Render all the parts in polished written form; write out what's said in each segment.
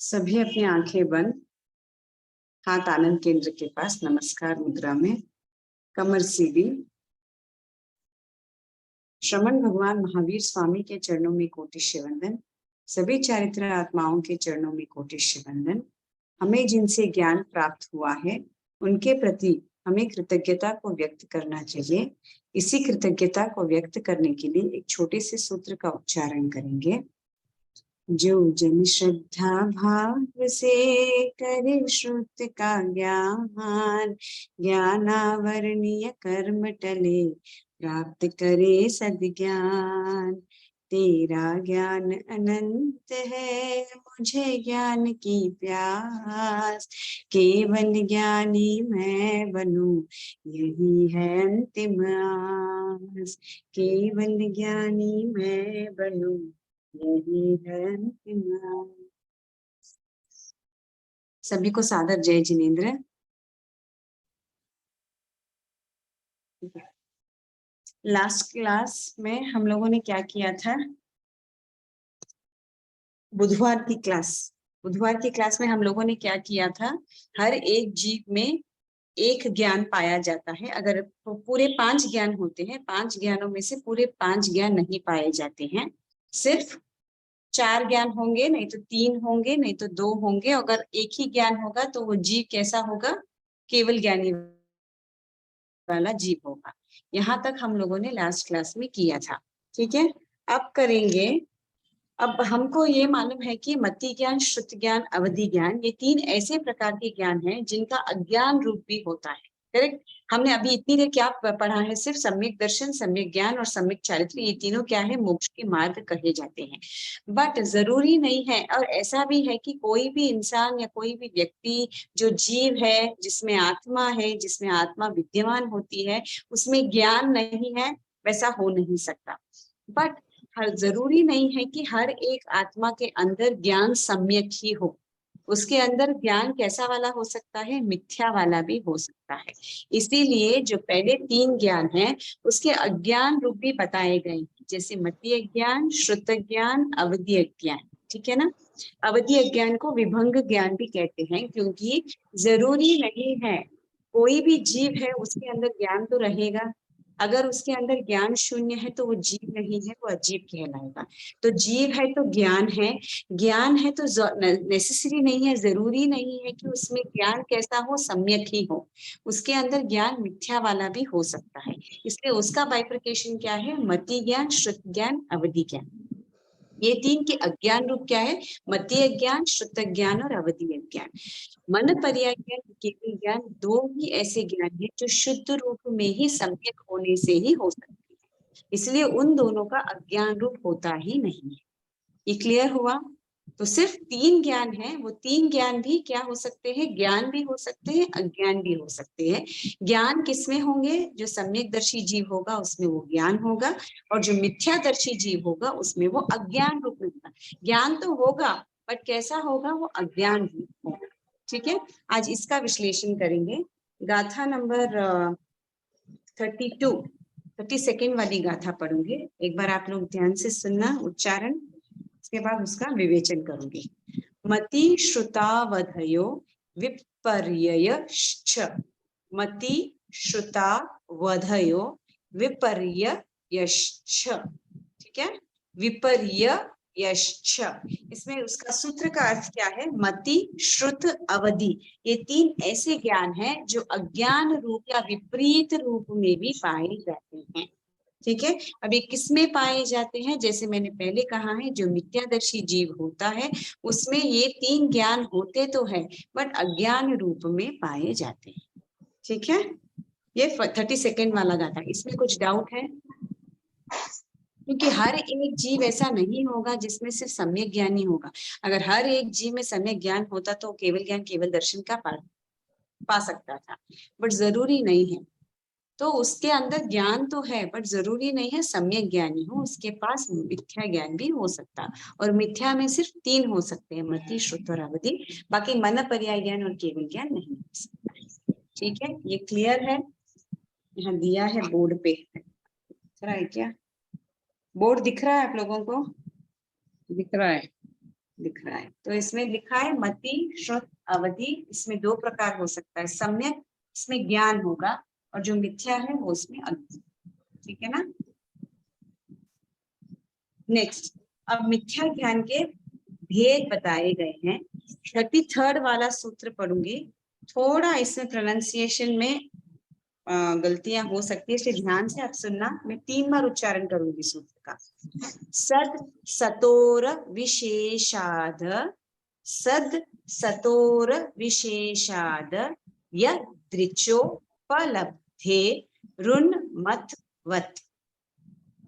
सभी अपनी आंखें बंद, हाथ आनंद केंद्र के पास नमस्कार मुद्रा में, कमर सीधी। श्रमण भगवान महावीर स्वामी के चरणों में कोटि वंदन। सभी चारित्र आत्माओं के चरणों में कोटि वंदन। हमें जिनसे ज्ञान प्राप्त हुआ है उनके प्रति हमें कृतज्ञता को व्यक्त करना चाहिए। इसी कृतज्ञता को व्यक्त करने के लिए एक छोटे से सूत्र का उच्चारण करेंगे। जो जन श्रद्धा भाव से करे श्रुत का ज्ञान, ज्ञानावरणीय कर्म टले प्राप्त करे सद्ज्ञान। तेरा ज्ञान अनंत है, मुझे ज्ञान की प्यास, केवल ज्ञानी मैं बनूं यही है अंतिम आस। केवल ज्ञानी मैं बनूं यही है अंतिम आस। सभी को सादर जय जिनेन्द्र। लास्ट क्लास में हम लोगों ने क्या किया था? बुधवार की क्लास में हम लोगों ने क्या किया था? हर एक जीव में एक ज्ञान पाया जाता है। अगर पूरे 5 ज्ञान होते हैं, 5 ज्ञानों में से पूरे 5 ज्ञान नहीं पाए जाते हैं। सिर्फ 4 ज्ञान होंगे, नहीं तो 3 होंगे, नहीं तो 2 होंगे। अगर एक ही ज्ञान होगा तो वो जीव कैसा होगा? केवल ज्ञानी वाला जीव होगा। यहाँ तक हम लोगों ने लास्ट क्लास में किया था। ठीक है, अब करेंगे। अब हमको ये मालूम है कि मति ज्ञान, श्रुत ज्ञान, अवधि ज्ञान, ये 3 ऐसे प्रकार के ज्ञान हैं जिनका अज्ञान रूप भी होता है। करेक्ट? हमने अभी इतनी देर क्या पढ़ा है? सिर्फ सम्यक दर्शन, सम्यक ज्ञान और सम्यक चारित्र, ये तीनों क्या है? मोक्ष के मार्ग कहे जाते हैं। बट जरूरी नहीं है, और ऐसा भी है कि कोई भी इंसान या कोई भी व्यक्ति जो जीव है, जिसमें आत्मा है, जिसमें आत्मा विद्यमान होती है, उसमें ज्ञान नहीं है, वैसा हो नहीं सकता। बट हर जरूरी नहीं है कि हर एक आत्मा के अंदर ज्ञान सम्यक ही हो। उसके अंदर ज्ञान कैसा वाला हो सकता है? मिथ्या वाला भी हो सकता है। इसीलिए जो पहले 3 ज्ञान हैं उसके अज्ञान रूप भी बताए गए, जैसे मतीय ज्ञान, श्रुत ज्ञान, अवधि ज्ञान। ठीक है ना? अवधि ज्ञान को विभंग ज्ञान भी कहते हैं, क्योंकि जरूरी नहीं है कोई भी जीव है उसके अंदर ज्ञान तो रहेगा। अगर उसके अंदर ज्ञान शून्य है तो वो जीव नहीं है, वो अजीब कहलाएगा। तो जीव है तो ज्ञान है, ज्ञान है तो नेसेसरी नहीं है, जरूरी नहीं है कि उसमें ज्ञान कैसा हो? सम्यक ही हो। उसके अंदर ज्ञान मिथ्या वाला भी हो सकता है। इसलिए उसका बाइफर्केशन क्या है? मति ज्ञान, श्रुत ज्ञान, अवधि ज्ञान। ये 3 के अज्ञान रूप क्या है? मतीय ज्ञान, श्रुत ज्ञान और अवधि ज्ञान। मन पर्याय ज्ञान, केवल ज्ञान, 2 ही ऐसे ज्ञान है जो शुद्ध रूप में ही सम्यक होने से ही हो सकते हैं। इसलिए उन दोनों का अज्ञान रूप होता ही नहीं है। ये क्लियर हुआ? तो सिर्फ 3 ज्ञान है, वो 3 ज्ञान भी क्या हो सकते हैं? ज्ञान भी हो सकते हैं, अज्ञान भी हो सकते हैं। ज्ञान किसमें होंगे? जो सम्यकदर्शी जीव होगा उसमें वो ज्ञान होगा, और जो मिथ्यादर्शी जीव होगा उसमें वो अज्ञान रूप में होगा। ज्ञान तो होगा, बट कैसा होगा? वो अज्ञान रूप होगा। ठीक है, आज इसका विश्लेषण करेंगे। गाथा नंबर 32 वाली गाथा पढ़ूंगे। एक बार आप लोग ध्यान से सुनना उच्चारण, उसके बाद उसका विवेचन करूंगी। मति श्रुतावधयो विपर्ययश्च। मति श्रुतावधयो विपर्ययश्च। ठीक है, विपर्ययश्च। इसमें उसका सूत्र का अर्थ क्या है? मति, श्रुत, अवधि, ये 3 ऐसे ज्ञान हैं जो अज्ञान रूप या विपरीत रूप में भी पाए जाते हैं। ठीक है, अब ये किसमें पाए जाते हैं? जैसे मैंने पहले कहा है, जो मिथ्यादर्शी जीव होता है उसमें ये 3 ज्ञान होते तो है, बट अज्ञान रूप में पाए जाते हैं। ठीक है, ये 32 वाला गाथा। इसमें कुछ डाउट है? क्योंकि हर एक जीव ऐसा नहीं होगा जिसमें सिर्फ सम्यक ज्ञान ही होगा। अगर हर एक जीव में सम्यक ज्ञान होता तो केवल ज्ञान, केवल दर्शन का पा सकता था, बट जरूरी नहीं है। तो उसके अंदर ज्ञान तो है, बट जरूरी नहीं है सम्यक ज्ञानी हो, उसके पास मिथ्या ज्ञान भी हो सकता। और मिथ्या में सिर्फ 3 हो सकते हैं, मति, श्रुत और अवधि। बाकी मन पर्याय ज्ञान और केवल ज्ञान नहीं हो सकता। ठीक है, ये क्लियर है? यहाँ दिया है बोर्ड पे, दिख रहा है क्या? बोर्ड दिख रहा है आप लोगों को? दिख रहा है? लिख रहा है, तो इसमें लिखा है मति श्रुत अवधि। इसमें दो प्रकार हो सकता है, सम्यक इसमें ज्ञान होगा और जो मिथ्या है वो उसमें अवधि। ठीक है ना। नेक्स्ट, अब मिथ्या ज्ञान के भेद बताए गए हैं। 33rd वाला सूत्र पढ़ूंगी, थोड़ा इसमें प्रोनाउंसिएशन में गलतियां हो सकती है, इसलिए ध्यान से आप सुनना। मैं 3 बार उच्चारण करूंगी सूत्र का। सद सतोर विशेषाद, सद सतोर विशेषाद यदृचोपलब्धे ऋन्मत्वत्।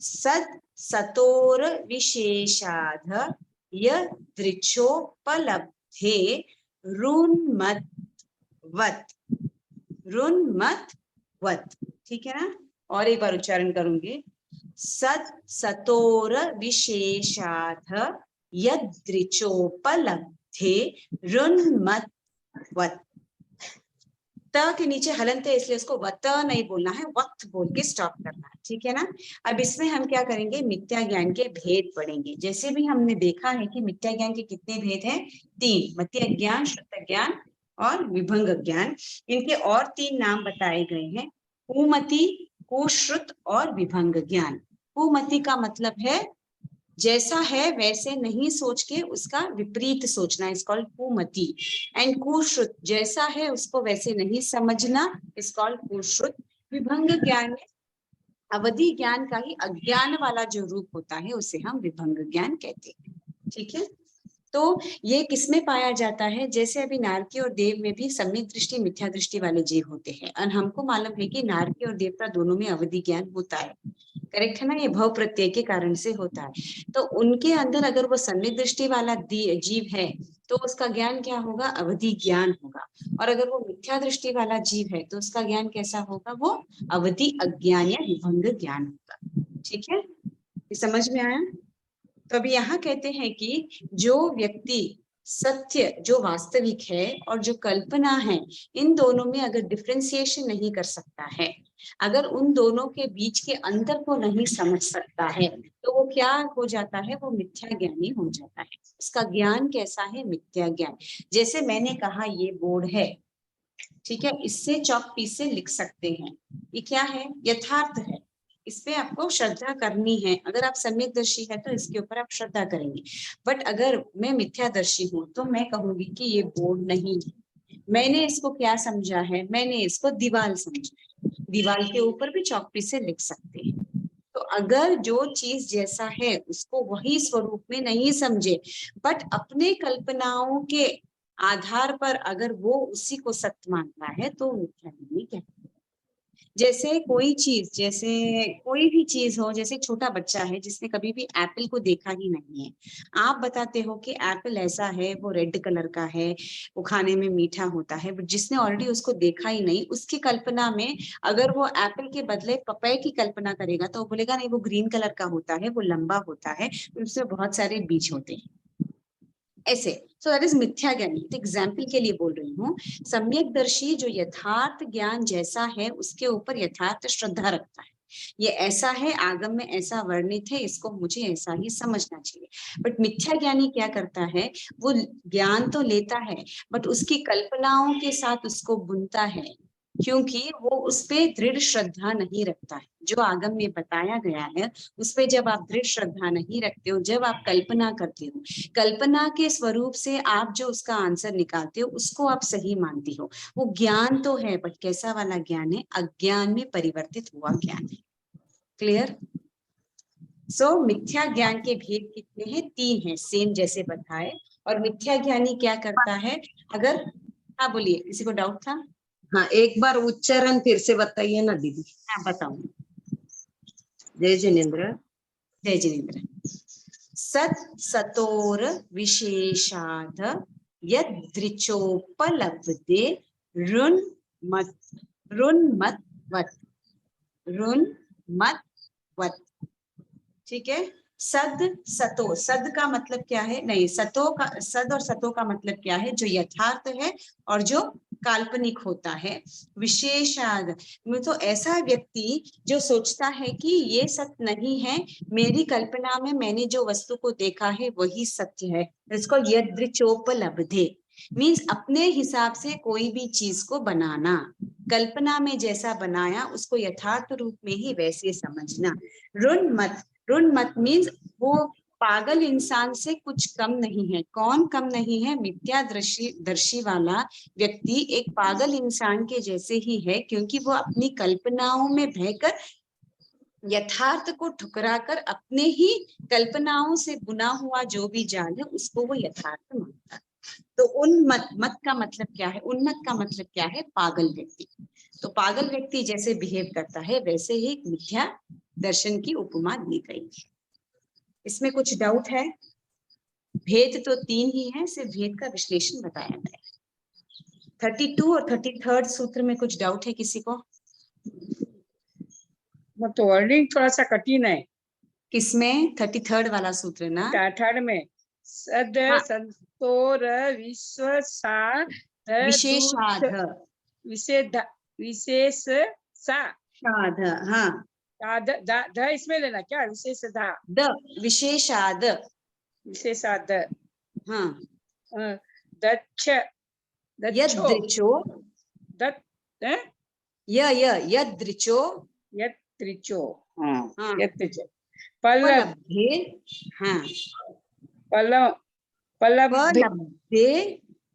सद सतोर विशेषाद यदृचोपलब्धे ऋन्मत्वत्, ऋन्मत्वत्। ठीक है ना। और एक बार उच्चारण करूंगी, सद सतोर विशेषाध यदृचोपलब्धे ऋन्मत्वत्। त के नीचे हलंत है, इसलिए उसको वत नहीं बोलना है, वक्त बोल के स्टॉप करना है। ठीक है ना। अब इसमें हम क्या करेंगे, मिथ्या ज्ञान के भेद पढ़ेंगे। जैसे भी हमने देखा है कि मिथ्या ज्ञान के कितने भेद हैं, 3, मिथ्या ज्ञान, श्रुत ज्ञान और विभंग ज्ञान। इनके और 3 नाम बताए गए हैं, कुमति, कुश्रुत और विभंग ज्ञान। कुमति का मतलब है जैसा है वैसे नहीं सोच के उसका विपरीत सोचना, इज कॉल्ड कुमति। एंड कुश्रुत, जैसा है उसको वैसे नहीं समझना, इज कॉल्ड कुश्रुत। विभंग ज्ञान में अवधि ज्ञान का ही अज्ञान वाला जो रूप होता है उसे हम विभंग ज्ञान कहते हैं। ठीक है। तो ये किसमें पाया जाता है, जैसे अभी नारकी और देव में भी सम्यक दृष्टि मिथ्या दृष्टि वाले जीव होते हैं, और हमको मालूम है कि नारकी और देवता दोनों में अवधि ज्ञान होता है। करेक्ट है ना, ये भव प्रत्यय के कारण से होता है। तो उनके अंदर अगर वो सम्यक दृष्टि वाला जीव है तो उसका ज्ञान क्या होगा, अवधि ज्ञान होगा। और अगर वो मिथ्या दृष्टि वाला जीव है तो उसका ज्ञान कैसा होगा, वो अवधि अज्ञान या विभंग ज्ञान होगा। ठीक है, ये समझ में आया। तो अभी यहाँ कहते हैं कि जो व्यक्ति सत्य जो वास्तविक है और जो कल्पना है, इन दोनों में अगर डिफरेंशिएशन नहीं कर सकता है, अगर उन दोनों के बीच के अंतर को नहीं समझ सकता है, तो वो क्या हो जाता है, वो मिथ्या ज्ञानी हो जाता है। इसका ज्ञान कैसा है, मिथ्या ज्ञान। जैसे मैंने कहा ये बोर्ड है, ठीक है, इससे चॉक पीस से लिख सकते हैं, ये क्या है, यथार्थ है, इस पे आपको श्रद्धा करनी है। अगर आप सम्यकदर्शी है तो इसके ऊपर आप श्रद्धा करेंगे। बट अगर मैं मिथ्यादर्शी हूं तो मैं कहूंगी कि ये बोर्ड नहीं है, मैंने इसको क्या समझा है, मैंने इसको दीवार समझा है, दीवार के ऊपर भी चॉक पीस से लिख सकते हैं। तो अगर जो चीज जैसा है उसको वही स्वरूप में नहीं समझे, बट अपने कल्पनाओं के आधार पर अगर वो उसी को सत्य मानता है तो मिथ्या ज्ञानी कहते हैं। जैसे कोई चीज, जैसे कोई भी चीज हो, जैसे छोटा बच्चा है जिसने कभी भी एप्पल को देखा ही नहीं है, आप बताते हो कि एप्पल ऐसा है, वो रेड कलर का है, वो खाने में मीठा होता है, बट जिसने ऑलरेडी उसको देखा ही नहीं, उसकी कल्पना में अगर वो एप्पल के बदले पपैये की कल्पना करेगा तो वो बोलेगा नहीं वो ग्रीन कलर का होता है, वो लंबा होता है, उसमें बहुत सारे बीज होते हैं, ऐसे। सो दैट इज मिथ्या ज्ञान। एग्जाम्पल के लिए बोल रही हूँ। सम्यकदर्शी जो यथार्थ ज्ञान जैसा है उसके ऊपर यथार्थ श्रद्धा रखता है, ये ऐसा है, आगम में ऐसा वर्णित है, इसको मुझे ऐसा ही समझना चाहिए। बट मिथ्या ज्ञानी क्या करता है, वो ज्ञान तो लेता है बट उसकी कल्पनाओं के साथ उसको बुनता है, क्योंकि वो उस पे दृढ़ श्रद्धा नहीं रखता है। जो आगम में बताया गया है उस पे जब आप दृढ़ श्रद्धा नहीं रखते हो, जब आप कल्पना करते हो, कल्पना के स्वरूप से आप जो उसका आंसर निकालते हो उसको आप सही मानती हो, वो ज्ञान तो है बट कैसा वाला ज्ञान है, अज्ञान में परिवर्तित हुआ ज्ञान है। क्लियर। सो मिथ्या ज्ञान के भेद कितने हैं, 3 हैं, सेम जैसे बताए। और मिथ्या ज्ञानी क्या करता है, अगर, हाँ बोलिए, किसी को डाउट था। हाँ, एक बार उच्चारण फिर से बताइए ना दीदी। हाँ बताऊं। जय जिनेन्द्र। जय जिनेन्द्र। सत सतोर विशेषाद यदृचोपलब्धे ऋन्मत्वत्। ठीक है। सद सतो, सद का मतलब क्या है, नहीं सतो का, सद और सतो का मतलब क्या है, जो यथार्थ है और जो काल्पनिक होता है। विशेषाद तो ऐसा व्यक्ति जो सोचता है कि ये सत्य नहीं है, मेरी कल्पना में मैंने जो वस्तु को देखा है वही सत्य है, इसको यदृचोपलब्धे मीन्स अपने हिसाब से कोई भी चीज को बनाना, कल्पना में जैसा बनाया उसको यथार्थ रूप में ही वैसे समझना। ऋण मत मीन्स वो पागल इंसान से कुछ कम नहीं है। कौन कम नहीं है? मिथ्या दर्शी वाला व्यक्ति एक पागल इंसान के जैसे ही है, क्योंकि वो अपनी कल्पनाओं में बहकर यथार्थ को ठुकराकर अपने ही कल्पनाओं से बुना हुआ जो भी जाल है उसको वो यथार्थ मानता है। तो उन्मत्त, मत का मतलब क्या है? उन्मत्त का मतलब क्या है? पागल व्यक्ति। तो पागल व्यक्ति जैसे बिहेव करता है वैसे ही मिथ्या दर्शन की उपमा दी गई है। इसमें कुछ डाउट है? भेद तो 3 ही है, सिर्फ भेद का विश्लेषण बताया गया है। 32 और 33 सूत्र में कुछ डाउट है किसी को? वो तो वर्डिंग थोड़ा सा कठिन है। किसमें? 33 वाला सूत्र ना? थर्ड में सद हाँ। संतोर विश्व सा विशेषाध, विशेष सा शाध, हाँ ध इसमें लेना क्या? विशेष धा, द विशेषाद, विशेषाद, हाँ दच्छ दच्छो यदृचो, दत् यदृचो, यत्रिचो, हाँ हाँ यत्रिचो, पल्लव उपलब्धे, हाँ पल्लव पल्लब्धे उपलब्धे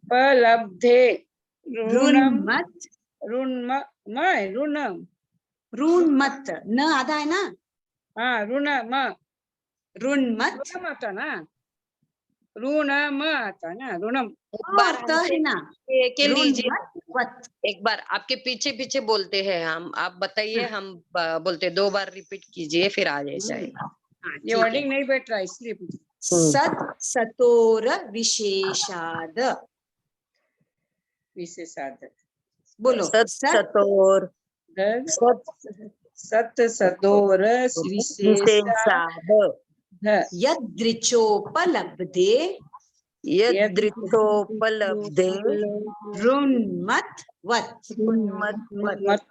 पलब्धे ऋणम ऋणमत, ऋणम, ऋणमत न आधा है ना, हाँ ऋणम, ऋणमत ऋणम आता ना, ऋणम आता ना, ऋणम एक बार त है ना, के लीजिए, ऋणमत वत, एक बार आपके पीछे पीछे बोलते हैं हम, आप बताइए, हाँ। हम बोलते 2 बार रिपीट कीजिए फिर आ जाएगा। हाँ, ये ठीक है। वर्डिंग नहीं बैठ रहा इसलिए सत सतोर विशेषाद, विशेषाद, बोलो सत सत सतोर सत सदोर विशेषाद, यदृचोपलब्धे यदृच्छोपलब्धे ऋणमत वत। ऋन्मत्वत्,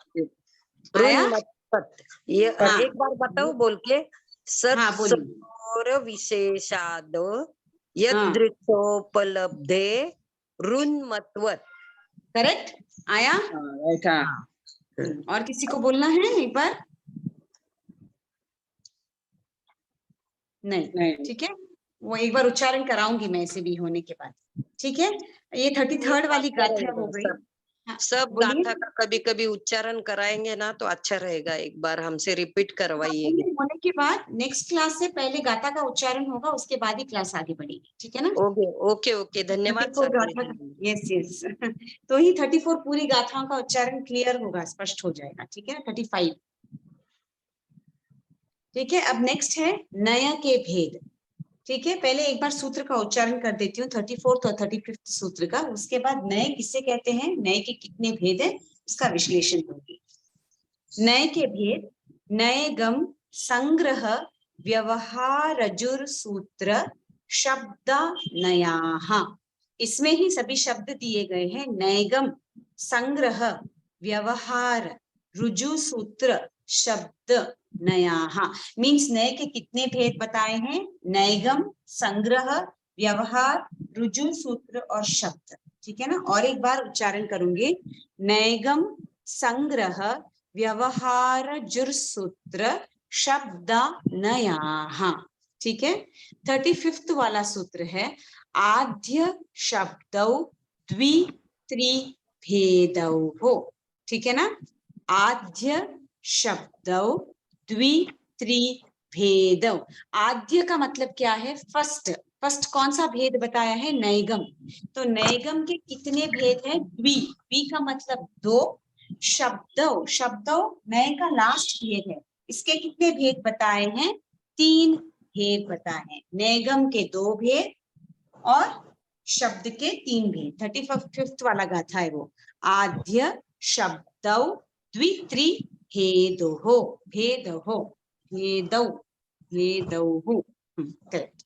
आया? ऋन्मत्वत्। ये हाँ। एक बार बताओ बोल के। सत हाँ, बोलिए। सतोर विशेषाद यदृच्छोपलब्धे ऋन्मत्वत्। करेक्ट? आया? राइट, हाँ और किसी को बोलना है एक बार? नहीं, ठीक है, वो एक बार उच्चारण कराऊंगी मैं ऐसे भी होने के बाद, ठीक है। ये 33 वाली गाथा हो गई। हाँ, सब बोलिए। गाथा का कभी कभी उच्चारण कराएंगे ना तो अच्छा रहेगा, एक बार हमसे रिपीट करवाइए। होने के बाद नेक्स्ट क्लास से पहले गाथा का उच्चारण होगा, उसके बाद ही क्लास आगे बढ़ेगी, ठीक है ना? ओके ओके ओके, धन्यवाद 34 सर। गाथा, यस यस तो ही 34 पूरी गाथाओं का उच्चारण क्लियर होगा, स्पष्ट हो जाएगा, ठीक है। 35, ठीक है। अब नेक्स्ट है नय के भेद, ठीक है। पहले एक बार सूत्र का उच्चारण कर देती हूँ, 34 और 35 सूत्र का, उसके बाद नय किससे कहते हैं, नय के कितने भेद है, उसका विश्लेषण होगी। नय के भेद: नय गम संग्रह व्यवहारजुर सूत्र शब्द नयाः। इसमें ही सभी शब्द दिए गए हैं। नयगम, संग्रह, व्यवहार, रुजु सूत्र, शब्द नयाः। मीन्स नय के कितने भेद बताए हैं? नयगम, संग्रह, व्यवहार, रुजु सूत्र और शब्द, ठीक है ना। और एक बार उच्चारण करूंगी, नयगम संग्रह व्यवहार जुर सूत्र शब्द नयाः, ठीक है। 35 वाला सूत्र है आद्य शब्दौ द्वि त्रि भेदौ, ठीक है ना। आद्य शब्दौ द्वि त्रि भेदौ। आद्य का मतलब क्या है? फर्स्ट। फर्स्ट कौन सा भेद बताया है? नैगम। तो नैगम के कितने भेद हैं? द्वि। द्वि का मतलब 2। शब्दौ, शब्दौ नय का लास्ट भेद है, इसके कितने भेद बताए हैं? 3 भेद बताए हैं। नैगम के 2 भेद और शब्द के 3 भेद। 35 वाला गाथा है वो। आद्य शब्दौ द्वि त्रि भेदो, भेदो, भेदौ, भेदौ। करेक्ट,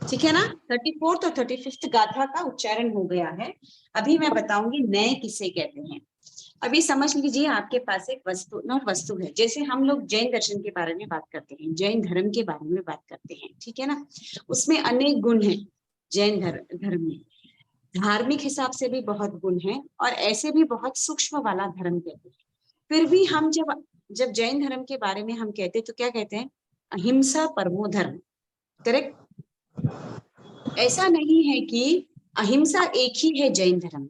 ठीक है ना। 34th और 35th गाथा का उच्चारण हो गया है। अभी मैं बताऊंगी नए किसे कहते हैं। अभी समझ लीजिए आपके पास एक वस्तु नॉट वस्तु है, जैसे हम लोग जैन दर्शन के बारे में बात करते हैं, जैन धर्म के बारे में बात करते हैं, ठीक है ना। उसमें अनेक गुण हैं। जैन धर्म में धार्मिक हिसाब से भी बहुत गुण हैं और ऐसे भी बहुत सूक्ष्म वाला धर्म कहते हैं। फिर भी हम जब जैन धर्म के बारे में हम कहते हैं तो क्या कहते हैं? अहिंसा परमो धर्म। करेक्ट। ऐसा नहीं है कि अहिंसा एक ही है जैन धर्म,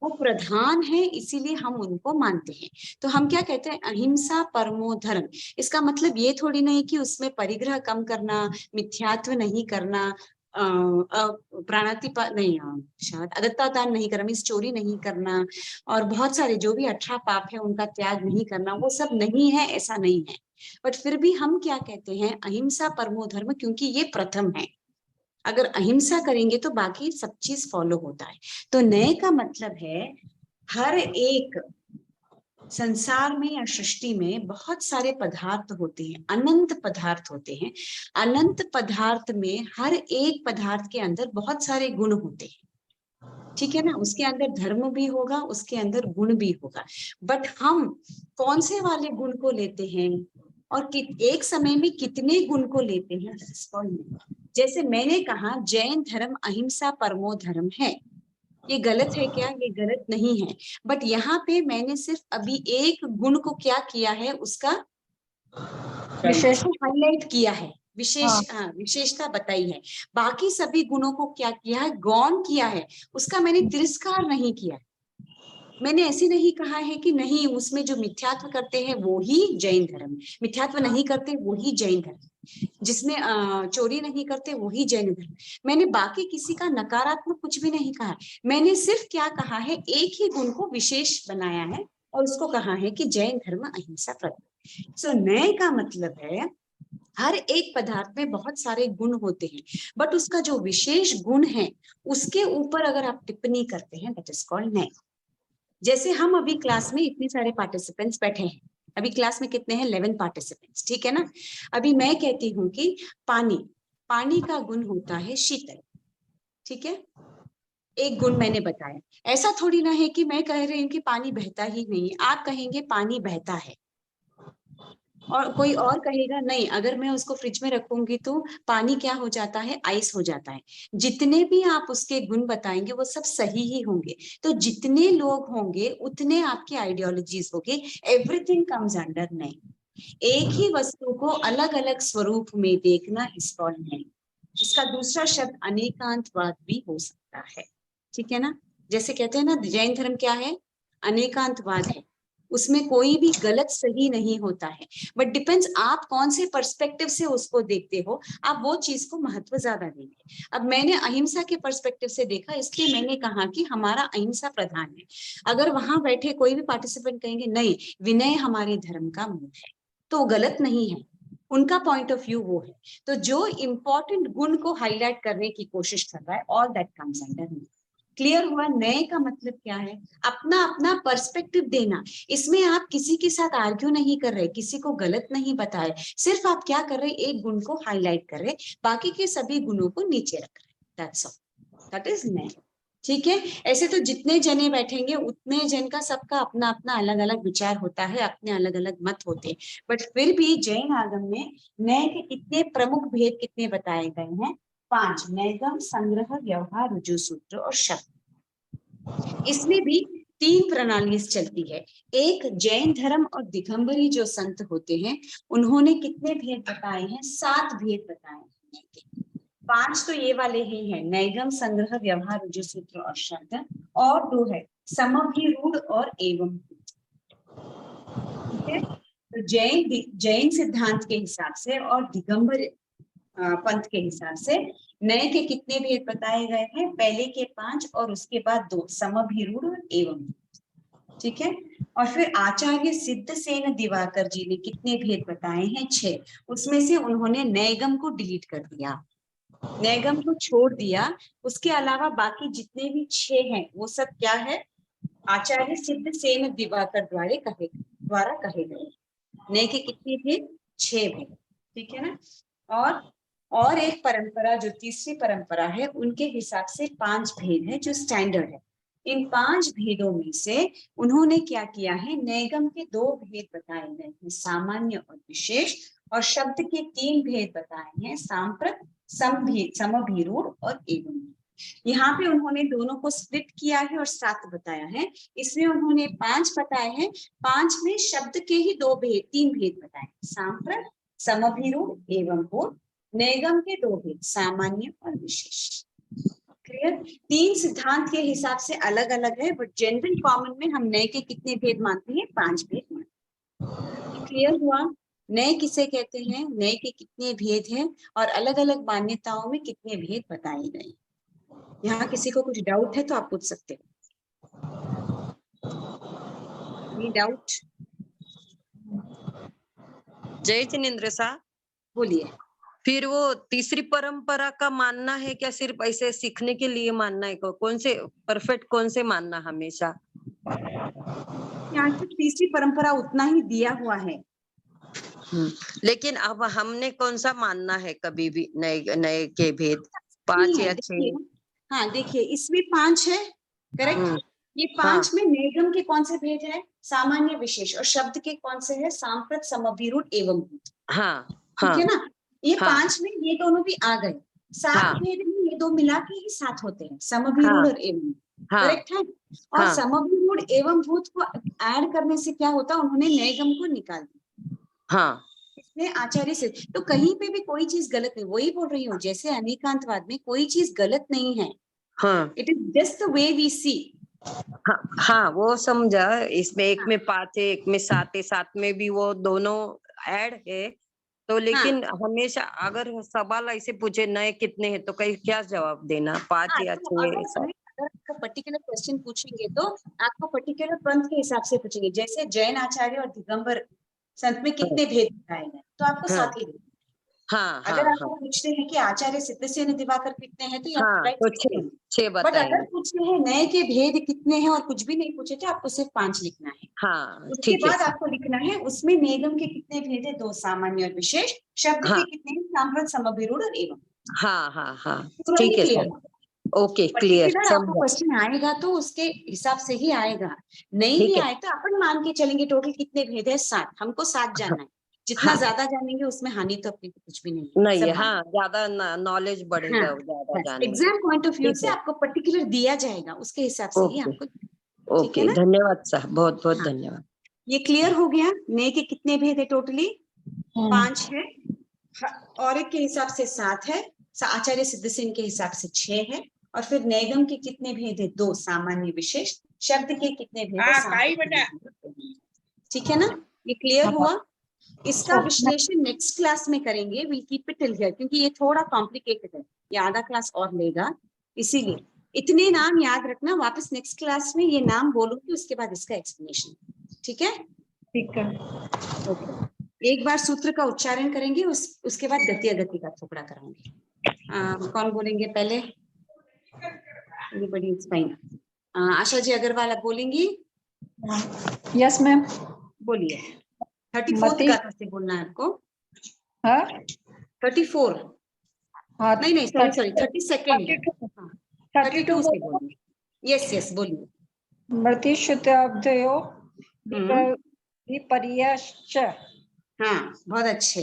वो प्रधान है, इसीलिए हम उनको मानते हैं। तो हम क्या कहते हैं? अहिंसा परमो धर्म। इसका मतलब ये थोड़ी नहीं कि उसमें परिग्रह कम करना, मिथ्यात्व नहीं करना, प्राणातिपात नहीं, शायद अदत्तादान नहीं करना, मीन्स चोरी नहीं करना, और बहुत सारे जो भी 18 पाप है उनका त्याग नहीं करना, वो सब नहीं है, ऐसा नहीं है। बट फिर भी हम क्या कहते हैं? अहिंसा परमो धर्म, क्योंकि ये प्रथम है। अगर अहिंसा करेंगे तो बाकी सब चीज फॉलो होता है। तो नए का मतलब है हर एक संसार में या सृष्टि में बहुत सारे पदार्थ होते हैं, अनंत पदार्थ होते हैं। अनंत पदार्थ में हर एक पदार्थ के अंदर बहुत सारे गुण होते हैं, ठीक है ना। उसके अंदर धर्म भी होगा, उसके अंदर गुण भी होगा। बट हम कौन से वाले गुण को लेते हैं और एक समय में कितने गुण को लेते हैं, जैसे मैंने कहा जैन धर्म अहिंसा परमो धर्म है। ये गलत है क्या? ये गलत नहीं है। बट यहाँ पे मैंने सिर्फ अभी एक गुण को क्या किया है, उसका विशेषण हाईलाइट किया है, विशेषता बताई है। बाकी सभी गुणों को क्या किया है? गौण किया है। उसका मैंने तिरस्कार नहीं किया। मैंने ऐसे नहीं कहा है कि नहीं, उसमें जो मिथ्यात्व करते हैं वो ही जैन धर्म, मिथ्यात्व नहीं करते वो ही जैन धर्म, जिसमें चोरी नहीं करते वो ही जैन धर्म। मैंने बाकी किसी का नकारात्मक कुछ भी नहीं कहा। मैंने सिर्फ क्या कहा है? एक ही गुण को विशेष बनाया है और उसको कहा है कि जैन धर्म अहिंसा प्रथम। सो नए का मतलब है हर एक पदार्थ में बहुत सारे गुण होते हैं, बट उसका जो विशेष गुण है उसके ऊपर अगर आप टिप्पणी करते हैं, दैट इज कॉल्ड नए। जैसे हम अभी क्लास में इतने सारे पार्टिसिपेंट्स बैठे हैं, अभी क्लास में कितने हैं? 11 पार्टिसिपेंट्स, ठीक है ना। अभी मैं कहती हूँ कि पानी का गुण होता है शीतल, ठीक है। एक गुण मैंने बताया। ऐसा थोड़ी ना है कि मैं कह रही हूँ कि पानी बहता ही नहीं है, आप कहेंगे पानी बहता है और कोई और कहेगा नहीं, अगर मैं उसको फ्रिज में रखूंगी तो पानी क्या हो जाता है? आइस हो जाता है। जितने भी आप उसके गुण बताएंगे वो सब सही ही होंगे। तो जितने लोग होंगे उतने आपकी आइडियोलॉजीज होगी। एवरीथिंग कम्स अंडर नहीं। एक ही वस्तु को अलग अलग स्वरूप में देखना इसको नहीं। इसका दूसरा शब्द अनेकांतवाद भी हो सकता है, ठीक है ना। जैसे कहते हैं ना जैन धर्म क्या है? अनेकांतवाद है। उसमें कोई भी गलत सही नहीं होता है, बट डिपेंड्स आप कौन से पर्सपेक्टिव से उसको देखते हो, आप वो चीज को महत्व ज्यादा देंगे। अब मैंने अहिंसा के पर्सपेक्टिव से देखा, इसलिए मैंने कहा कि हमारा अहिंसा प्रधान है। अगर वहां बैठे कोई भी पार्टिसिपेंट कहेंगे नहीं, विनय हमारे धर्म का मूल है, तो गलत नहीं है, उनका पॉइंट ऑफ व्यू वो है। तो जो इंपॉर्टेंट गुण को हाईलाइट करने की कोशिश कर रहा है, all that comes under me. Clear हुआ? नए का मतलब क्या है? अपना अपना पर्सपेक्टिव देना। इसमें आप किसी के साथ आर्ग्यू नहीं कर रहे, किसी को गलत नहीं बताए, सिर्फ आप क्या कर रहे? एक गुण को हाईलाइट कर रहे, बाकी के सभी गुणों को नीचे रख रहे। दैट्स ऑल, दैट इज नए, ठीक है। ऐसे तो जितने जने बैठेंगे उतने जन का सबका अपना अपना अलग अलग विचार होता है, अपने अलग अलग मत होते हैं। बट फिर भी जैन आगम में नए के कितने प्रमुख भेद कितने बताए गए हैं? 5। नैगम, संग्रह, व्यवहार, रुजु सूत्र और शब्द। इसमें भी 3 प्रणाली चलती है। एक जैन धर्म और दिगंबरी जो संत होते हैं उन्होंने कितने भेद बताए हैं? 7 भेद बताए हैं। 5 तो ये वाले ही हैं, नैगम, संग्रह, व्यवहार, रुजु सूत्र और शब्द, और 2 है समभिरूढ़ और एवं, ठीक है। तो जैन सिद्धांत के हिसाब से और दिगंबर पंथ के हिसाब से नए के कितने भेद बताए गए हैं? पहले के 5 और उसके बाद 2, समभिरूढ़ और एवं, ठीक है। और फिर आचार्य सिद्धसेन दिवाकर जी ने कितने भेद बताए हैं? 6। उसमें से उन्होंने नैगम को डिलीट कर दिया, नैगम को छोड़ दिया। उसके अलावा बाकी जितने भी 6 हैं वो सब क्या है? आचार्य सिद्धसेन दिवाकर द्वारा कहे गए। नए के कितने भेद? 6 भेद, ठीक है ना। और एक परंपरा जो तीसरी परंपरा है, उनके हिसाब से 5 भेद है जो स्टैंडर्ड है। इन 5 भेदों में से उन्होंने क्या किया है, नैगम के 2 भेद बताए गए हैं, सामान्य और विशेष, और शब्द के 3 भेद बताए हैं, सांप्रत, समभिरूढ़ और एवं। यहाँ पे उन्होंने दोनों को स्प्लिट किया है और 7 बताया है। इसमें उन्होंने 5 बताए हैं, 5 में शब्द के ही 3 भेद बताए, सांप्रत, समभिरूढ़ एवं पूर्ण। नैगम के 2 भेद, सामान्य और विशेष। क्लियर? 3 सिद्धांत के हिसाब से अलग अलग है, बट जनरल कॉमन में हम नए के कितने भेद मानते हैं, 5 भेद मानते हैं। क्लियर हुआ? नए किसे कहते हैं, नए के कितने भेद हैं, और अलग अलग मान्यताओं में कितने भेद बताए गए। यहाँ किसी को कुछ डाउट है तो आप पूछ सकते हो। Any doubt? जय जिनेन्द्र साहब, बोलिए। फिर वो तीसरी परंपरा का मानना है क्या, सिर्फ ऐसे सीखने के लिए मानना है? कौन से परफेक्ट, कौन से मानना हमेशा? यहाँ की तीसरी परंपरा उतना ही दिया हुआ है। लेकिन अब हमने कौन सा मानना है कभी भी, नए नए के भेद 5 या 6? हाँ देखिए, इसमें 5 है, करेक्ट। ये 5 में नैगम के कौन से भेद है, सामान्य, विशेष, और शब्द के कौन से है, सांप्रत, समभिरूढ़ एवं पूर्ण। हाँ ठीक है ना? ये हाँ 5 में ये दोनों भी आ गए। 7 हाँ भेद में ये 2 मिला के ही 7 होते हैं, समभिरूढ़ और एवं। हाँ करेक्ट है? और हाँ समभिरूढ़ एवं भूत को ऐड करने से क्या होता, उन्होंने नैगम को निकाल दिया। हाँ इसमें आचार्य से तो कहीं पे भी कोई चीज गलत नहीं, वही बोल रही हूँ, जैसे अनेकांतवाद में कोई चीज गलत नहीं है, हाँ it is just the way we see. हाँ हाँ, वो समझा। इसमें एक में 5 है, एक में 7 है, 7 में भी वो दोनों ऐड है। तो लेकिन हमेशा अगर सवाल ऐसे पूछे नए कितने हैं, तो कहीं क्या जवाब देना, 5 या तो 6 अगर ऐसा? आपको पर्टिकुलर क्वेश्चन पूछेंगे तो आपको पर्टिकुलर पंथ के हिसाब से पूछेंगे, जैसे जैन आचार्य और दिगंबर संत में कितने भेद बताए गए, तो आपको 7 ही देंगे। हाँ हाँ अगर हाँ आपको पूछते हैं कि आचार्य सिद्धसेन दिवाकर कितने हैं, तो आप हाँ, राइट तो लिखते हैं। 6 बट अगर बताएंगे। पूछते हैं नए के भेद कितने हैं और कुछ भी नहीं पूछे, तो आपको सिर्फ 5 लिखना है। हाँ उसके ठीक है बाद सर। आपको लिखना है उसमें नेगम के कितने भेद है, 2 सामान्य और विशेष, शब्द हाँ के कितने हैं, सांप्रत, समभिरूढ़ और एवं। हाँ हाँ हाँ, पूरा ही ठीक है clear. Sir. Okay, clear, particular आपको समझा। क्वेश्चन आएगा तो उसके हिसाब से ही आएगा, नहीं भी ठीक है। आए तो अपन मान के चलेंगे टोटल कितने भेद है, 7। हमको 7 जानना है, जितना हाँ ज्यादा जानेंगे उसमें हानि तो अपनी को कुछ भी नहीं है, नहीं सब है, हानि। हाँ, ज्यादा नॉलेज हाँ, बढ़ेगा ज्यादा बस जानेंगे। एग्जाम पॉइंट ऑफ व्यू ठीक से है। आपको पर्टिकुलर दिया जाएगा, उसके हिसाब से ही ओके आपको। ठीक है ओके, ना? धन्यवाद सर, बहुत बहुत हाँ, धन्यवाद। ये क्लियर हो गया। ने के कितने भेद है, टोटली 5 है, और एक के हिसाब से 7 है, आचार्य सिद्धसेन के हिसाब से 6 है, और फिर नैगम के कितने भेद है, 2 सामान्य विशेष, शब्द के कितने भेद है, काई बेटा। ठीक है ना? ये क्लियर हुआ? इसका हाँ। विश्लेषण नेक्स्ट क्लास में करेंगे, will keep it till here, क्योंकि ये थोड़ा कॉम्प्लिकेटेड है, ये आधा क्लास और लेगा, इसीलिए इतने नाम याद रखना। वापस नेक्स्ट क्लास में ये नाम बोलूंगी, उसके बाद इसका एक्सप्लेनेशन। ठीक है? ठीक है। ओके, एक बार सूत्र का उच्चारण करेंगे, उसके बाद गति अगति का टुकड़ा कराएंगे। कौन बोलेंगे पहले? Anybody is fine. Asha ji Agarwal आप बोलेंगी? Yes ma'am. बोलिए। 34 मती। गाथा से बोलना है आपको। हाँ 34 हाँ, नहीं नहीं, सॉरी सॉरी, 32 32 से 32 बोलिए। यस यस, बोलिए। मृति शुद्धाब्दयो हम्म, विपर्यश्च हाँ बहुत अच्छे।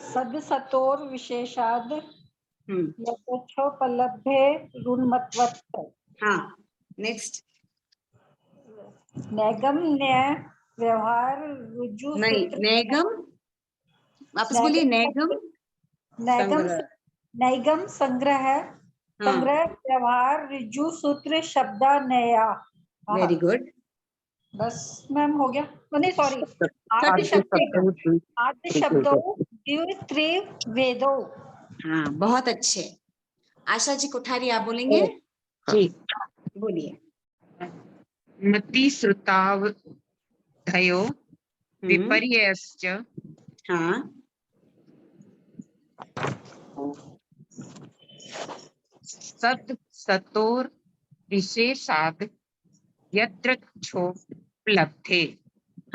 सद सतोर विशेषाद हम्म, यथोपलब्धे ऋणमत्वत् हाँ नेक्स्ट। नैगम न्याय व्यवहार रुजु नहीं, सूत्र नैगम, वापस बोलिए। नैगम नैगम संग्रह। नैगम संग्रह हाँ, व्यवहार ऋजु सूत्र शब्दा नया। Very good. बस मैम हो गया। नहीं सॉरी, 36 आद्य शब्दों त्रिवेदो। हाँ बहुत अच्छे। आशा जी कोठारी आप बोलेंगे? जी। बोलिए। मति श्रुतावधयो विपर्ययश्च हाँ सत् सतोर विशेषाद यत्र क्षोपलब्धे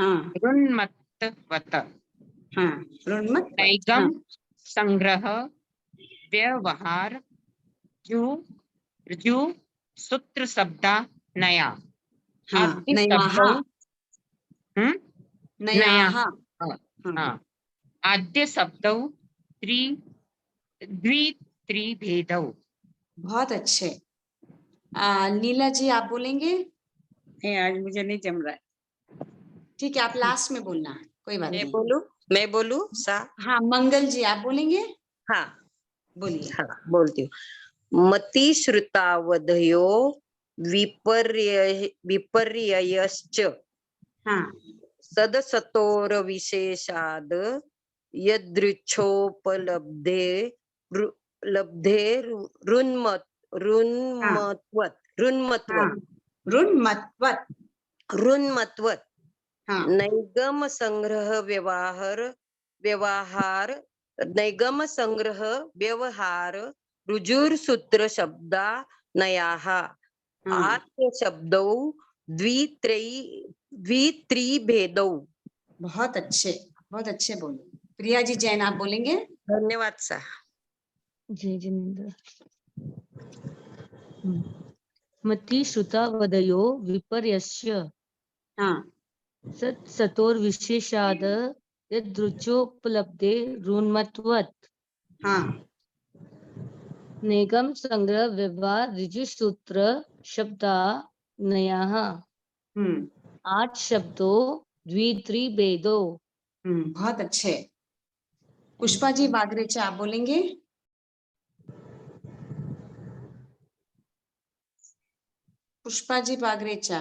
हाँ ऋन्मत्वत्। हाँ ऋण्मत वत्, हाँ नैगम संग्रह व्यवहार ऋजु सूत्र शब्द नया हाँ आदि नयाः शब्दों नया नयाः हाँ, हाँ हाँ आद्य शब्दों द्वि त्रिभेदौ। बहुत अच्छे। नीला जी आप बोलेंगे? नहीं आज मुझे नहीं जम रहा है। ठीक है, आप लास्ट में बोलना है, कोई बात नहीं। मैं बोलू सा? हाँ मंगल जी आप बोलेंगे? हाँ बोलिए। हाँ बोलती हूँ। मति श्रुतावधयो विपर्ययश्च हाँ सदसतोर विशेषाद यदृच्छोपलब्धे लब्धे हाँ रुन्मत्वत् हाँ ऋण्मत वत्, रुन्मत्वत् हाँ नैगम संग्रह व्यवहार नैगम संग्रह व्यवहार रुजुर सूत्र शब्दा नयाः हाँ आत्म शब्दौ द्वित्रिभेदौ। बहुत अच्छे बोले। प्रिया जी जैन आप बोलेंगे? धन्यवाद सा। जय जिनेन्द्र। मति श्रुता वदयो विपर्यस्य हाँ सतोर विशेषाद यदृच्छोपलब्धे ऋन्मत्वत् हाँ नेगम संग्रह व्यवहार ऋजु सूत्र शब्दा नयाः हम्म 8 शब्दों द्वित्रिभेदो। बहुत अच्छे। पुष्पा जी बागरेचा आप बोलेंगे? पुष्पा जी बागरेचा।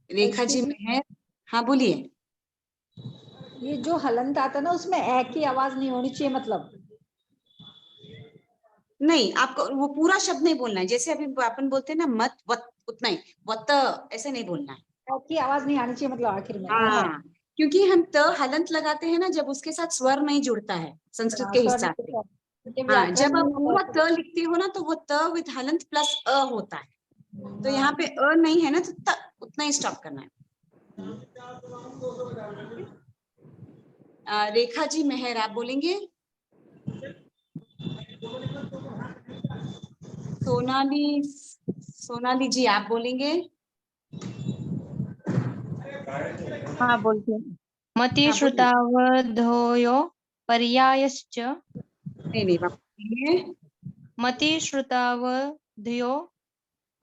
रेखा जी मेहर, हाँ बोलिए। ये जो हलंत आता ना उसमें ए की आवाज नहीं होनी चाहिए, मतलब नहीं आपको वो पूरा शब्द नहीं बोलना है, जैसे अभी अपन बोलते हैं ना मत वत, उतना ही वत ऐसे नहीं बोलना है। ए की आवाज नहीं आनी चाहिए, मतलब आखिर में हाँ क्योंकि हम त हलंत लगाते हैं ना जब उसके साथ स्वर नहीं जुड़ता है संस्कृत के हिसाब से। हाँ जब आप पूरा त लिखते हो ना तो वो त विद हलंत प्लस अ होता है, तो यहाँ पे अ नहीं है ना तो त उतना ही स्टॉप करना है। रेखा जी मेहर आप बोलेंगे? सोनाली जी आप बोलेंगे? हाँ बोलते हैं। मति हाँ बोलिए। श्रुतावधयो पर्यायश्च नहीं वापस बोलिए। मति श्रुतावधयो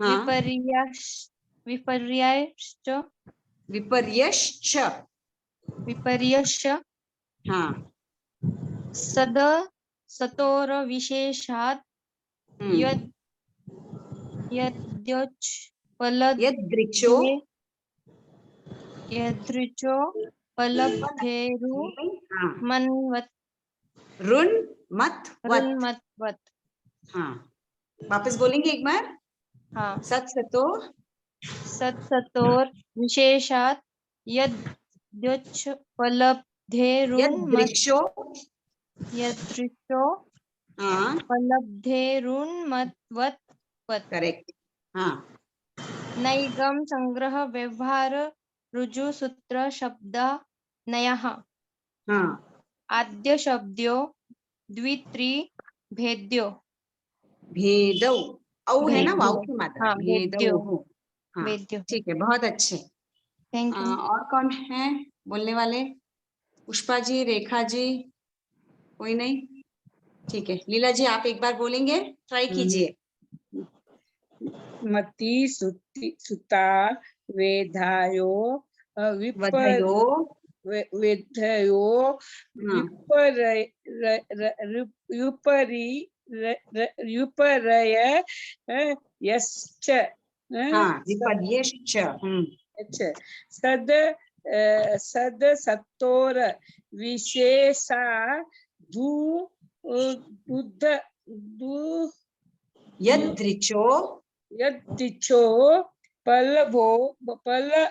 हाँ विपर्यश्च विपर्यश्च, विपर्यश्च हाँ सद सतोर विशेषात् यद यद्योच्पलब्धे यदृच्छो यदृचो पलब्धेरु हाँ मन्वत् ऋण मत वत, ऋन्मत्वत्। हाँ वापस बोलेंगे एक बार। हाँ सत सतो सत्सतोर विशेषात् यद्योच्पलब्धेरुन्मत् यदृक्षो, यदृचो हाँ पलब्धेरुन्मत्वत् करेक्ट, हाँ नैगम संग्रह व्यवहार ऋजु सूत्र शब्द नयः हाँ आद्य शब्दो द्वित्रि भेद्यो भेदौ, औ है ना वाव भेद्यो की मात्रा, हाँ भेदौ भेद्यो हो, हाँ भेद्यो। ठीक है बहुत अच्छे। Thank you. और कौन है बोलने वाले? पुष्पा जी, रेखा जी, कोई नहीं? ठीक है लीला जी आप एक बार बोलेंगे, ट्राई कीजिए। मति सुता वेधायो वधयो, वेधयो हाँ युपरय यश्च हाँ विपर्यश्च, सद सद सत्तोर विशेषा दु बुद्ध दु यदृचो यदिच्छो पलभो पलब्धे,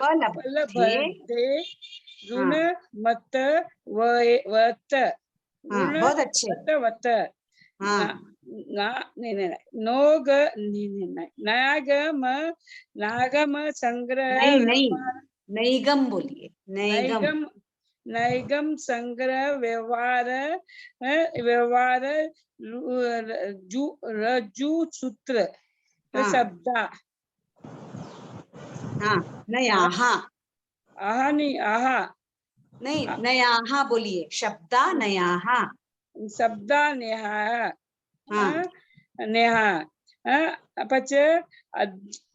पलभते ऋण हाँ मत वत हाँ ऋण बहुत अच्छे, मत वत हाँ नागम संग्रह नहीं नहीं नैगम बोलिए, नैगम। नैगम नैगम संग्रह व्यवहार व्यवहार रज्जु सूत्र हाँ। शब्दा। हाँ, नयाहा आहा नहीं, आहा नहीं, नयाहा बोलिए, शब्दा नयाहा। शब्दा नेहा हाँ। नेहा अपच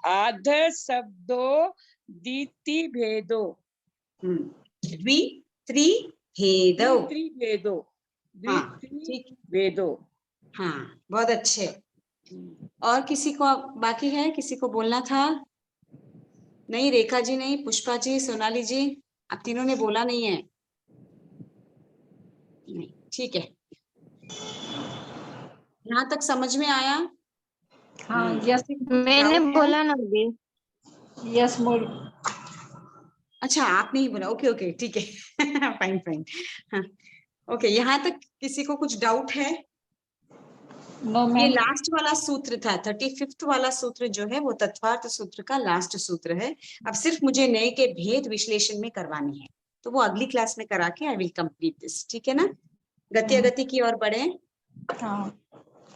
आध शब्दो दीति भेदो द्वि त्रि भेदौ। त्रिभेदो हाँ, द्वित्रि ठीक। भेदो। हाँ, बहुत अच्छे। और किसी को बाकी है, किसी को बोलना था? नहीं, रेखा जी नहीं, पुष्पा जी, सोनाली जी, आप तीनों ने बोला नहीं है। नहीं, ठीक है। यहाँ तक समझ में आया? हाँ, यस मैंने डाउट है? बोला ना अभी। यस मोर। अच्छा, आप नहीं बोला, ओके ओके, ठीक है। Fine fine. हाँ, ओके, यहाँ तक किसी को कुछ डाउट है? नो ये मैम। लास्ट वाला सूत्र था, 35th वाला सूत्र जो है वो तत्वार्थ सूत्र का लास्ट सूत्र है। अब सिर्फ मुझे नए के भेद विश्लेषण में करवानी है, तो वो अगली क्लास में करा के आई विल कंप्लीट दिस, ठीक है ना? गति गति की ओर बढ़े। हाँ,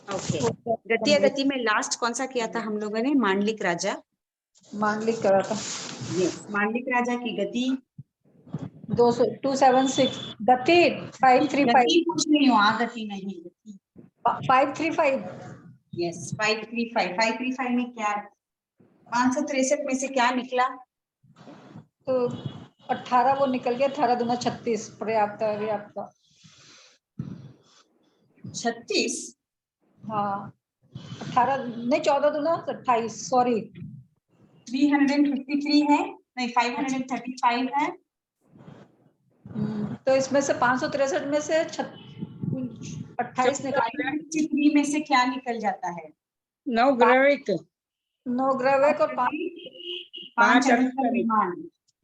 ओके, गति गति में लास्ट कौन सा किया था हम लोगों ने? मांडलिक राजा। मांडलिक करा था। यस, मांडलिक राजा की गति। 276 गति 535 गति कुछ नहीं हो, आगति नहीं, गति। 535 यस, 535। 535 में क्या, 563 में से क्या निकला? तो 18 वो निकल गया, 18 दूना 36 पर्याप्त पर्याप्त। 36। हाँ, 18 नहीं 14 दूना 28, सॉरी। 353 है, नहीं 535 है। तो इसमें से 563 में से 28 निकल गया। 553 में से क्या निकल जाता है? नवग्रहिक 9 ग्रहक और 5 पांच पांच अक्षर विमान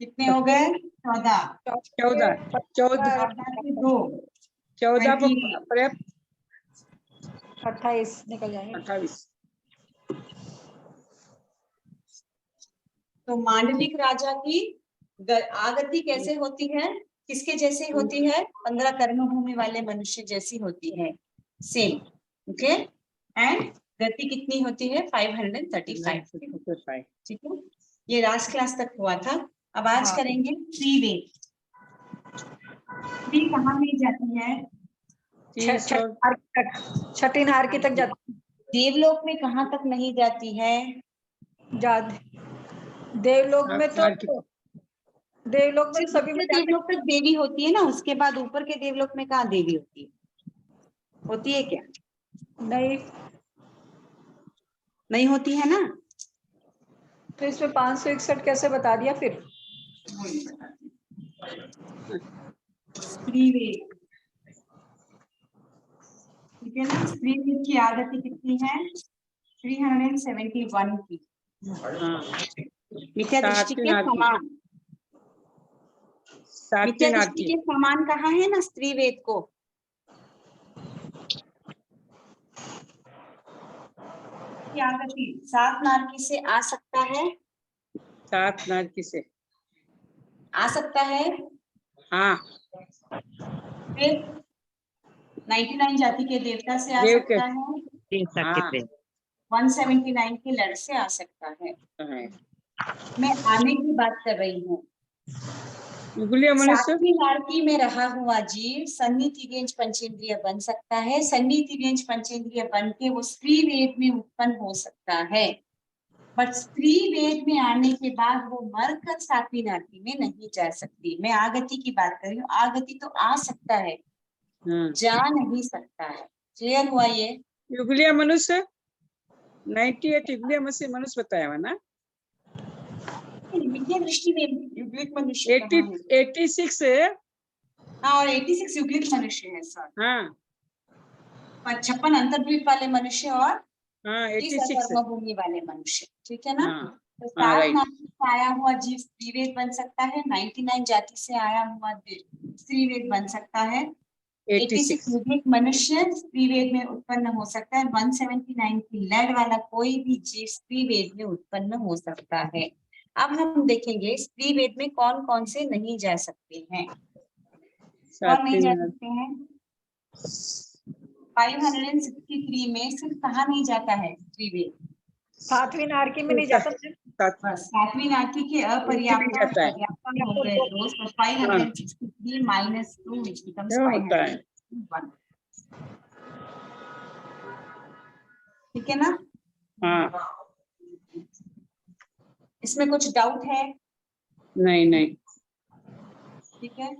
कितने हो गए? 14। 14 14 14 से 2 14 20। पर्याप्त 28 निकल जाएंगे। 28। तो मांडलिक राजा की आगति कैसे होती है? किसके जैसे होती है? 15 कर्मभूमि वाले मनुष्य जैसी होती है, सेम। ओके, एंड गति कितनी होती है? 535। ठीक है, ये लास्ट क्लास तक हुआ था। अब आज हाँ। करेंगे त्रिवेद। त्रि कहाँ में जाती है? छठी नार की तक जाती। देवलोक में कहाँ तक नहीं जाती है? देवलोक में तो देवलोक में सभी में देवलोक तक देवी होती है ना, उसके बाद ऊपर के देवलोक में कहाँ देवी होती है? होती है क्या? नहीं होती है ना। तो इसमें 561 कैसे बता दिया फिर? स्त्रीवेद, ठीक है ना। स्त्रीवेद की आगति कितनी है? 371 की। मिथ्या दृष्टि के समान, मिथ्या दृष्टि के समान कहा है ना स्त्रीवेद को। आगति 7 नारकी से आ सकता है, 7 नारकी से आ सकता है। हाँ, फिर 99 जाति के देवता से आ सकता है, 179 के लड़ से आ सकता है। मैं आने की बात कर रही हूँ। सातवीं नारकी में रहा हुआ जीव सन्निधिव्यंज पंचेंद्रिय बन सकता है। सन्निधिव्यंज पंचेंद्रिय बन के वो स्त्री वेद में उत्पन्न हो सकता है, बट स्त्री वेद में आने के बाद वो मरकर सातवीं नारकी में नहीं जा सकती। मैं आगति की बात कर रही हूँ। आगति तो आ सकता है, जा नहीं सकता है। क्लियर हुआ ये? युगलीय मनुष्य 98 युगलीय मनुष्य बताया हुआ ना। विद्या दृष्टि में युग्लिक मनुष्य 86 है। हाँ, और 86 युग्लिक मनुष्य है सर। हाँ, 56 अंतर्द्वीप वाले मनुष्य और हाँ 86 भूमि वाले मनुष्य, ठीक है ना। हाँ, तो 7 नारकी से आया हुआ जीव स्त्रीवेद बन सकता है, 99 जाति से आया हुआ स्त्रीवेद बन सकता है, 86 युग्लिक मनुष्य स्त्रीवेद में उत्पन्न हो सकता है, 179 की लड़ वाला कोई भी जीव स्त्रीवेद में उत्पन्न हो सकता है। अब हम देखेंगे स्त्री वेद में कौन कौन से नहीं जा सकते हैं। कौन नहीं जा सकते हैं? 563 में सिर्फ कहाँ नहीं जाता है स्त्री वेद? सातवीं नारकी में नहीं जाता। बस सातवीं नारकी के अपर्याप्त जाता है। पर्याप्त हो गए तो 563 माइनस 2 which becomes क्या होता है? 501। ठीक है ना? हाँ, इसमें कुछ डाउट है? नहीं नहीं, ठीक है।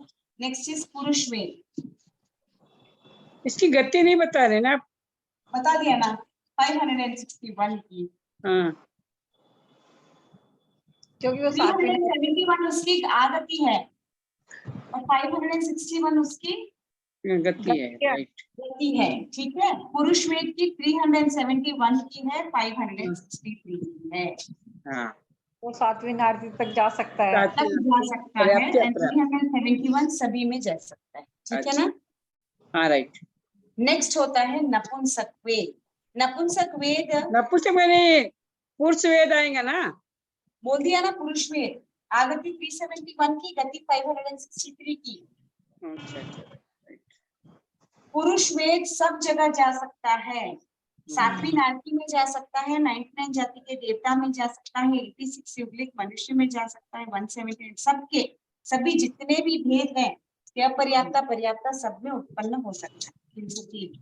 नेक्स्ट इज पुरुष वेद। इसकी गति नहीं बता रहे ना आप? बता दिया ना 561 की। हाँ, क्योंकि वो सातवीं 371 उसकी आगति है और 561 उसकी गति है, राइट। गति है। ठीक है। पुरुष वेद की 371 की है, 563 की है। हाँ, वो सातवीं नारकी तक जा सकता है। तक जा सकता है पर्याप्त and यात्रा। 371 सभी में जा सकता है। ठीक है ना? हाँ, राइट। नेक्स्ट होता है नपुंसक वेद। नपुंसक वेद नपुंसक मैंने पुरुष वेद आएगा ना? बोल दिया ना, पुरुष वेद आगति 371 की, गति 563 की। अच्छा अच्छा, पुरुष वेद सब जगह जा सकता है। सातवीं नारकी में जा सकता है, 99 जाति के देवता में जा सकता है, 86 युगलिक मनुष्य में जा सकता है, 178 सबके सभी जितने भी भेद हैं या पर्याप्ता पर्याप्ता सब में उत्पन्न हो सकता है। 303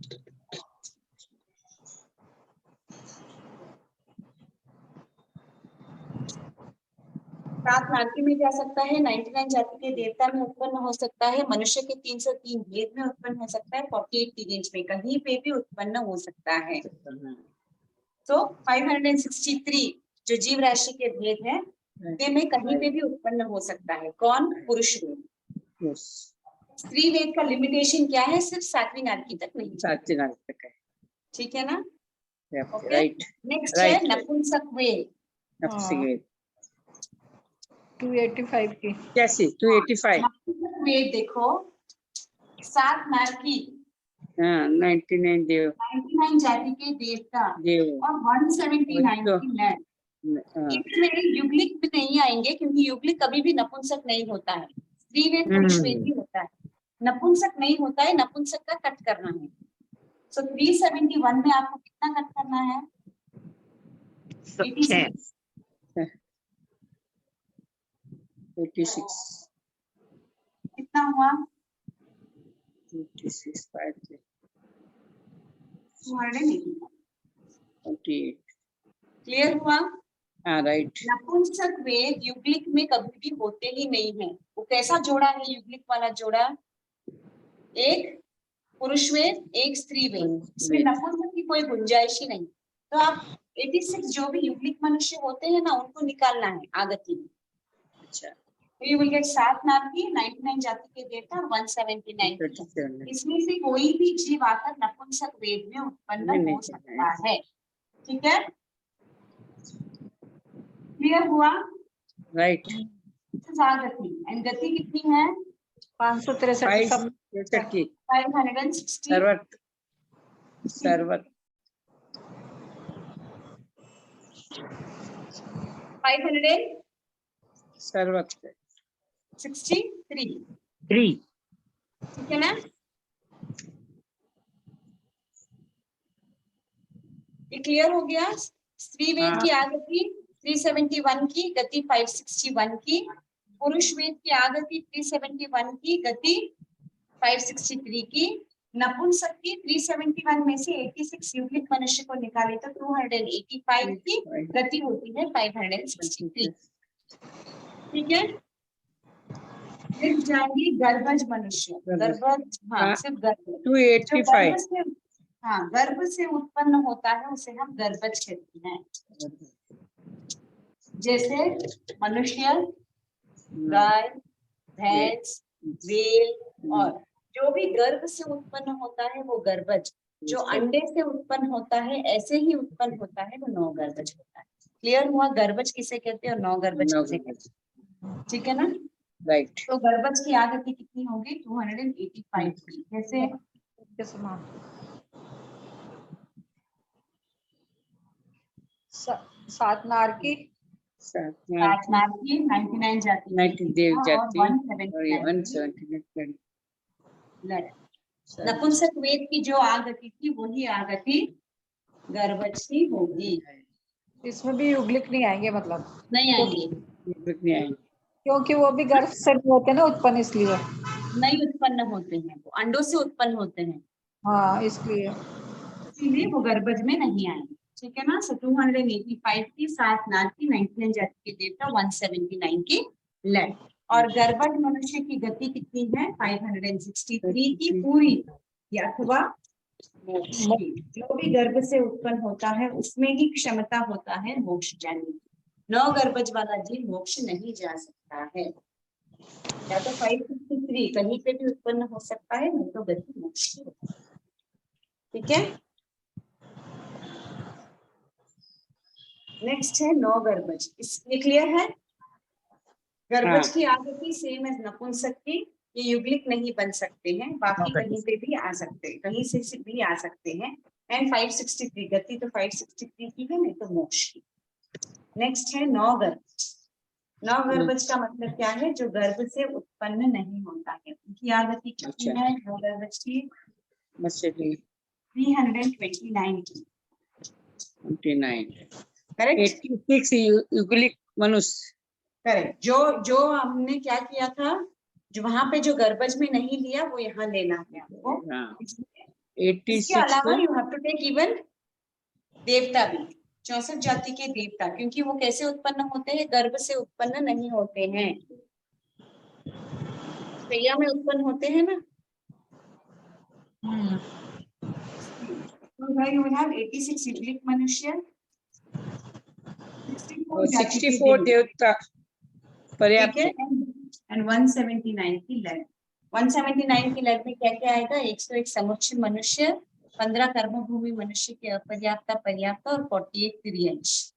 सात नारकी में जा सकता है, 99 जाति के देवता में उत्पन्न हो सकता है, मनुष्य के 303 भेद में उत्पन्न हो सकता है, 48 टीनेज में कहीं पे भी उत्पन्न हो सकता है। तो 563 जो जीव राशि के भेद हैं में कहीं पे भी उत्पन्न हो सकता है। कौन? पुरुष वेद। स्त्री वेद का लिमिटेशन क्या है? सिर्फ सातवीं नारकी तक नहीं, सातवीं नारकी तक है। ठीक है ना? ओके। राइट। नेक्स्ट है नपुंसक वेद। नपुंसक वेद 285 की। कैसी? 285। नपुंसक वेद देखो, सात नारकी, हाँ, 99 देव 99 जाति के देवता देव और 179 की नर। इसमें युगलिक भी नहीं आएंगे क्योंकि युगलिक कभी भी नपुंसक नहीं होता है। स्त्री वेद पुरुष वेद ही होता है, नपुंसक नहीं होता है। नपुंसक का कट करना है। सो 371 में आपको कितना कट करना है? 86। 86 कितना हुआ? 86 5 280। क्लियर हुआ? हाँ, राइट। नपुंसक वेद युगलिक में कभी भी होते ही नहीं है। वो कैसा जोड़ा है युगलिक वाला जोड़ा? एक पुरुष वेद, एक स्त्री वेद। इसमें नपुंसक की कोई गुंजाइश ही नहीं। तो आप 86 जो भी युगलिक मनुष्य होते हैं ना, उनको निकालना है आगति में। अच्छा, तो यू विल गेट सात नारकी, 99 जाति के देवता, 179। इसमें से कोई भी जीव आकर नपुंसक वेद में उत्पन्न हो सकता है। ठीक है? क्लियर हुआ? राइट। आगति एंड गति कितनी है? 563 की 560। सर्वत सर्वत 563। 3। ठीक है ना? ये क्लियर हो गया? स्त्री वेद की आगति 371 की, गति 561 की। पुरुष वेद की आगति 371 की, गति 563 की। नपुंसक की 371 में से 86 युगलिक मनुष्य को निकाले तो 285 की, गति होती है 563। ठीक है? फिर जाएंगे गर्भज मनुष्य। गर्भज, हाँ, सिर्फ गर्भ। 285। हाँ, गर्भ से उत्पन्न होता है उसे हम गर्भज कहते हैं। जैसे मनुष्य, गाय, भैंस, वेल और जो भी गर्भ से उत्पन्न होता है वो गर्भज। जो अंडे से उत्पन्न होता है ऐसे ही उत्पन्न होता है वो नवगर्भज होता है। क्लियर हुआ? गर्भज किसे कहते हैं और नवगर्भज किसे कहते हैं? ठीक है ना? राइट। तो गर्भज की आगति कितनी होगी? 285 की। कैसे? सात नारकी सात सात नारकी, 99 जाति के 90 देव देवता जाति और और 179 लड़। नपुंसक नपुंसक वेद की जो आगति थी वही आगति गर्भज की होगी, इसमें भी युग्लिक नहीं आएंगे मतलब, नहीं आएंगे, नहीं आएंगे। क्योंकि वो भी गर्भ से नहीं होते ना उत्पन्न, इसलिए। नहीं उत्पन्न होते हैं, वो अंडों से उत्पन्न होते हैं, हाँ, इसलिए। इसीलिए वो गर्भज में नहीं आएंगे। ठीक है ना। सो 285 की 7 नारकी, 99 जाति के देवता, 179 की लड़। और गर्भज मनुष्य की गति कितनी है? 563 की पूरी, या अथवा मोक्ष की। जो भी गर्भ से उत्पन्न होता है उसमें ही क्षमता होता है मोक्ष जाने की। 9 गर्भज वाला जीव मोक्ष नहीं जा सकता है। या तो 563 कहीं पे भी उत्पन्न हो सकता है, नहीं तो गति मोक्ष की होती है। ठीक है। नेक्स्ट है 9 गर्भज। ये क्लियर है? गर्भज की आकृति सेम एज नपुंसक की, ये युग्लिक नहीं बन सकते हैं, बाकी कहीं पे भी आ सकते हैं, कहीं से भी आ सकते हैं। एंड 563 गति तो 563 की है, नहीं तो मोक्ष की। नेक्स्ट है 9 गर्भज। 9 गर्भज का मतलब क्या है? जो गर्भ से उत्पन्न नहीं होता है, उनकी आगति कितनी है? 9 गर्भज की 329 की। 29 करेक्ट, 86 युग्लिक मनुष्य। करेक्ट। जो हमने क्या किया था, जो वहां पे जो गर्भज में नहीं लिया वो यहाँ लेना है आपको। हाँ, इसके 86 अलावा you have to take even देवता भी, 64 जाति के देवता, क्योंकि वो कैसे उत्पन्न होते हैं? गर्भ से उत्पन्न नहीं होते हैं, शैया में उत्पन्न होते हैं ना। तो यू हैव 86 युग्लिक मनुष्य, 64 देवता पर्याप्त है। एंड 179 की लड़। 179 की लड़ में क्या क्या आएगा? 101 समुच्च मनुष्य, 15 कर्मभूमि मनुष्य के अपर्याप्त पर्याप्त और 48 तिर्यंश।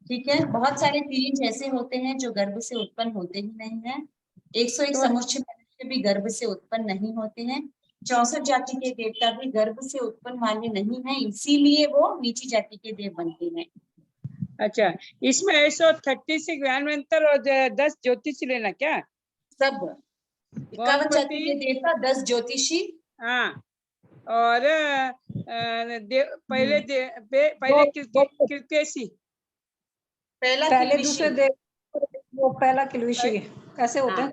ठीक है। बहुत सारे तिर्यंश ऐसे होते हैं जो गर्भ से उत्पन्न होते ही नहीं है। 101 समुच्च मनुष्य भी गर्भ से उत्पन्न नहीं होते हैं। 64 जाति के देवता भी गर्भ से उत्पन्न वाले नहीं है, इसीलिए वो नीची जाति के देव बनते हैं। अच्छा, इसमें 136 ज्ञानवंतर और 10 ज्योतिषी लेना क्या? सब 51 जाति के देवता, 10 ज्योतिषी। हाँ, और पहले किल्केशी, पहले दूसरे देव, वो पहला किल्विशी कैसे होते हैं?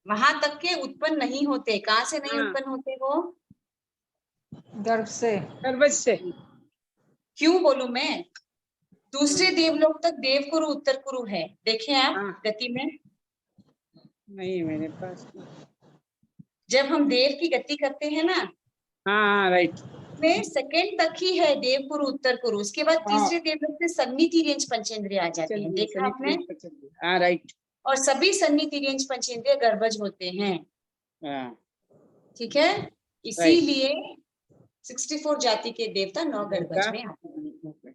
वहां तक के उत्पन्न नहीं होते। कहाँ से नहीं उत्पन्न होते? वो गर्भ से। गर्भज से। क्यों बोलूं मैं? दूसरे देवलोक तक देवकुरु उत्तर कुरु है, देखें आप गति में। नहीं मेरे पास। जब हम देव की गति करते हैं ना, हाँ राइट, में सेकंड तक ही है देवकुरु उत्तर कुरु, उसके बाद तीसरे देवलोक से सन्नी तिर्यंश पंचेंद्रिय आ जाते हैं। देखा आपने? हाँ राइट। और सभी सन्नी तिर्यंश पंचेंद्रिय गर्भज होते हैं। ठीक है। इसीलिए 64 जाति के देवता 9 गर्भज में आते हैं,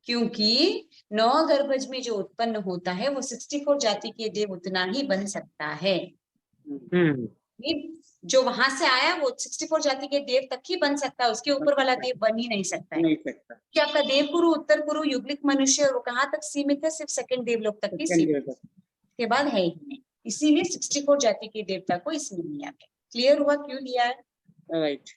क्योंकि 9 गर्भज में जो उत्पन्न होता है वो 64 जाति के देव उतना ही बन सकता है। जो वहां से आया वो 64 जाति के देव तक ही बन सकता है, उसके ऊपर वाला देव बन ही नहीं सकता है। कि आपका देवकुरु उत्तर कुरु युग्लिक मनुष्य वो कहाँ तक सीमित है? सिर्फ सेकंड देवलोक तक ही सीमित है, के बाद है ही नहीं। इसीलिए 64 जाति के देवता को इसमें लिया गया। क्लियर हुआ क्यों लिया है? राइट।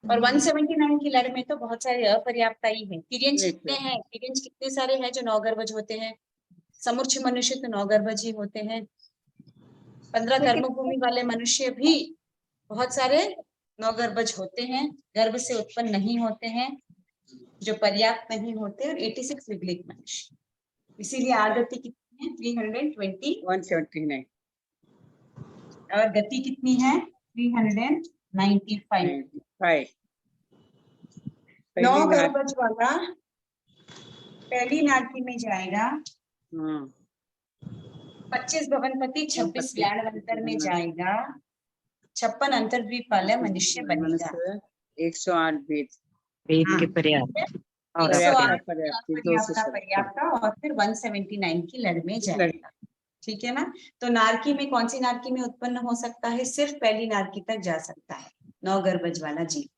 और 179 की लड़ में तो बहुत सारे अपर्याप्ता ही है। तिर्यंश कितने हैं? तिर्यंश कितने सारे हैं जो 9 गर्भज होते हैं? समुच्च मनुष्य तो 9 गर्भज ही होते हैं। 15 कर्मभूमि वाले मनुष्य भी बहुत सारे 9 गर्भज होते हैं, गर्भ से उत्पन्न नहीं होते हैं, जो पर्याप्त नहीं होते। और 86 युग्लिक मनुष्य, इसीलिए आगति कितनी है? 320, 179 और गति कितनी है? 395। 9 गर्भज वाला पहली नारकी में जाएगा, 25 भवनपति, 26 ज्ञानवंतर में जाएगा, 56 अंतर्द्वीप वाला मनुष्य बनेगा। 108 वेद के पर्याप्त और 108 पर्याप्त, और फिर 179 की लड़ में जाएगा। ठीक है ना। तो नारकी में कौन सी नारकी में उत्पन्न हो सकता है? सिर्फ पहली नारकी तक जा सकता है 9 गर्भज वाला जीव।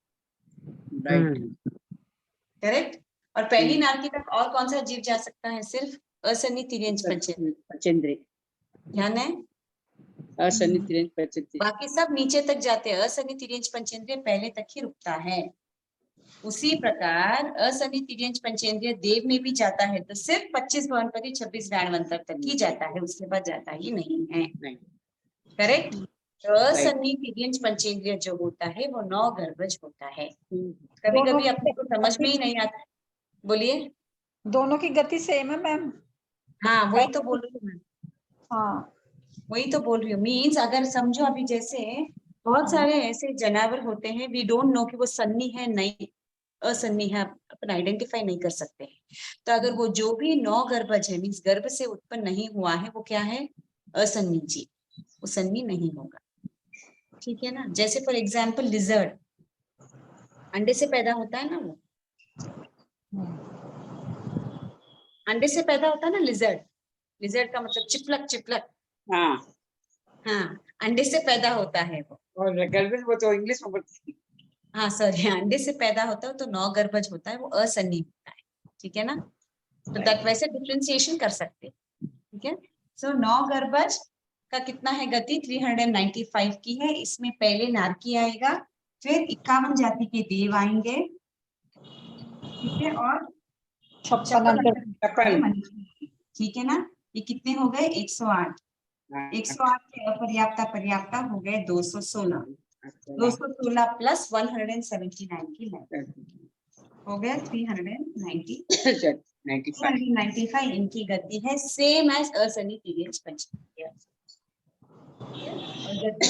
करेक्ट। और पहली नारकी तक और कौन सा जीव जा सकता है? सिर्फ असन्नी तिर्यंच पंचेंद्रिय, पंचेंद्रिय, ध्यान है। असन्नी तिर्यंच पंचेंद्रिय। बाकी सब नीचे तक जाते हैं, असन्नी तिर्यंच पंचेंद्रिय पहले तक ही रुकता है। उसी प्रकार असन्नी तिर्यंच पंचेंद्रिय देव में भी जाता है तो सिर्फ 25 भुवनपति 26 ज्ञानवंतर तक ही जाता है, उसके बाद जाता ही नहीं है। नहीं। करेक्ट। तो असन्नी तिर्यंच पंचेंद्रिय जो होता है वो 9 गर्भज होता है। कभी कभी अपने को समझ में ही नहीं आता। बोलिए। दोनों की गति सेम है मैम। हाँ वही तो बोल रही हूँ मैं, हाँ वही तो बोल रही हूँ। मीन्स अगर समझो अभी जैसे बहुत सारे ऐसे जानवर होते हैं, वी डोंट नो कि वो सन्नी है नहीं असन्नी है, अपन आइडेंटिफाई नहीं कर सकते हैं। तो अगर वो जो भी 9 गर्भज है, मीन्स गर्भ से उत्पन्न नहीं हुआ है, वो क्या है? असन्नी जीव, वो सन्नी नहीं होगा। ठीक है ना। जैसे फॉर एग्जाम्पल लिजर्ड, अंडे से पैदा होता है ना, वो अंडे से पैदा होता है ना लिजर्ड। लिजर्ड का मतलब चिपलक, चिपलक। हाँ, हाँ, अंडे से पैदा होता है वो। और गर्भिणी वो तो इंग्लिश में बोलती है। हाँ सॉरी, अंडे से पैदा होता है तो 9 गर्भज होता है, वो असन्नी होता है। ठीक है ना। तो तक वैसे डिफ्रेंसिएशन कर सकते हैं। ठीक है। सो 9 गर्भज का कितना है गति? 395 की है। इसमें पहले नारकी आएगा, फिर 51 जाति के देव आएंगे, ठीक है, और 56 मनुष्य। ठीक है ना। ये कितने हो गए? 108। 108 के अपर्याप्ता पर्याप्ता हो गए 216। 216 प्लस 179 की हो गया 395 इनकी गति है, सेम एज असन्नी तिर्यंच पंचेंद्रिय। और गति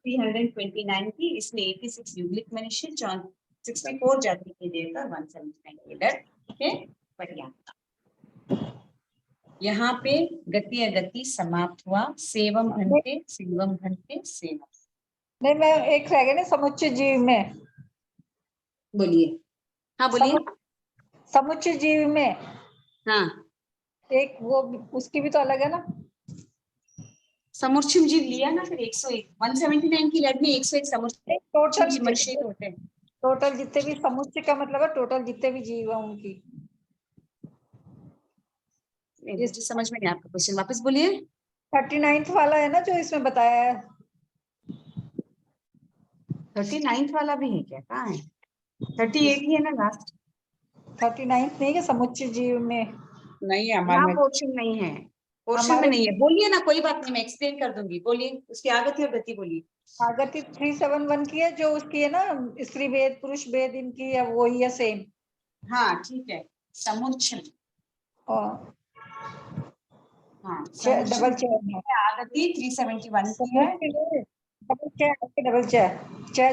329 की, इसमें 86 युग्लिक मनुष्य, 64 जाति के देव का 179 के दर के पर्याप्त। यहाँ पे गति अगति समाप्त हुआ। सेवम घंटे, सेवम घंटे, सेवम। नहीं मैं एक रह गया ना समुच्चय जीव में। बोलिए। हाँ बोलिए। समुच्चय जीव में हाँ, एक वो उसकी भी तो अलग है ना। समूर्छिम जीव लिया ना, फिर 101 179 की लड़ में 101 समूर्छिम टोटल मनुष्य होते हैं। टोटल जितने भी समुच्चय का मतलब है टोटल जितने भी जीव है उनकी। मुझे समझ में नहीं आपका क्वेश्चन, वापस बोलिए। 39th वाला है ना जो इसमें बताया है। 39th वाला भी है क्या? कहाँ है? 38 ही है ना लास्ट। 39th नहीं है समुच्चय जीव में। नहीं है यहाँ हमारे पोर्शन नहीं है, पोर्शन में नहीं है। बोलिए ना, कोई बात नहीं, मैं एक्सप्लेन कर दूंगी। बोलिए, उसकी आगति और गति बोलिए। आगति 371 की है, जो उसकी है ना स्त्री वेद पुरुष वेद इनकी है वही है सेम। हाँ ठीक है, समुच्चय। और हाँ, डबल चेयर है। आगति 371 की है। डबल चेयर, डबल चेयर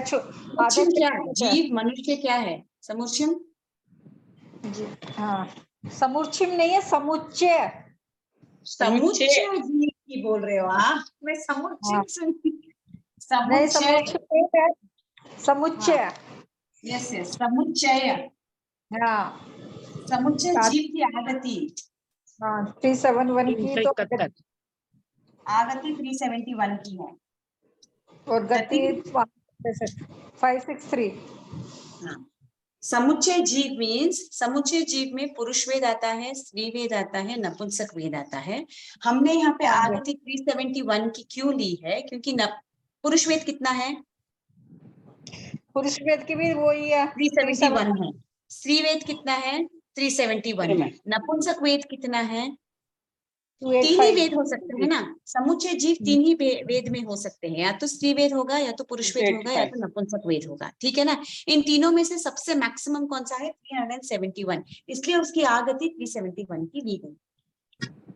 समुच्चय क्या है? जीव मनुष्य क्या है? समुच्चय। हाँ समुच्चय नहीं है, समुच्चय। समुच्चय जीव की बोल रहे हो आप? मैं समुच्चय सुनी। समुच्चय, समुच्चय। यस यस, समुच्चय। हाँ समुच्चय जीव की आगति। हाँ 371 की तो आगति 371 की है और गति 563। हाँ। समुच्चय जीव मीन्स, समुच्चय जीव में पुरुष वेद आता है, स्त्री वेद आता है, नपुंसक वेद आता है। हमने यहाँ पे आगति 371 की क्यों ली है? क्योंकि पुरुष वेद कितना है? पुरुष वेद की भी वही है 371 है। स्त्री वेद कितना है? 371 है। नपुंसक वेद कितना है? 3 ही वेद हो सकते हैं ना। समुच्चय जीव 3 ही वेद में हो सकते हैं, या तो स्त्री वेद होगा, या तो पुरुष वेद होगा, या तो नपुंसक वेद होगा। ठीक है ना। इन तीनों में से सबसे मैक्सिमम कौन सा है? 371, इसलिए उसकी आगति 371 की ली गई।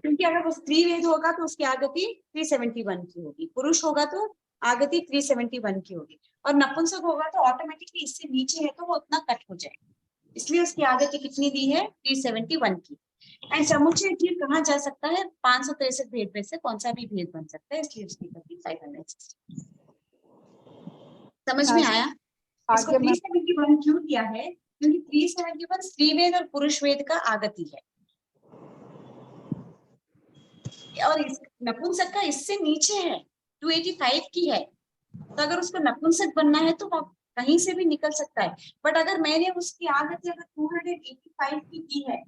क्योंकि अगर वो स्त्री वेद होगा तो उसकी आगति 371 की होगी, पुरुष होगा तो आगति 371 की होगी, और नपुंसक होगा तो ऑटोमेटिकली इससे नीचे है तो वो उतना कट हो जाएगा, इसलिए उसकी आगति कितनी दी है? 371 की। एंड समुच्चय जीव कहाँ जा सकता है? 563 भेद में से कौन सा भी भेद बन सकता है, इसलिए उसकी गति 560। समझ में आया? इसको 371 क्यों किया है? क्योंकि 371 स्त्री वेद और पुरुष वेद का आगति है, और नपुंसक का इससे नीचे है, 285 की है। तो अगर उसको नपुंसक बनना है तो वो कहीं से भी निकल सकता है। बट अगर मैंने उसकी आगति अगर 285 की है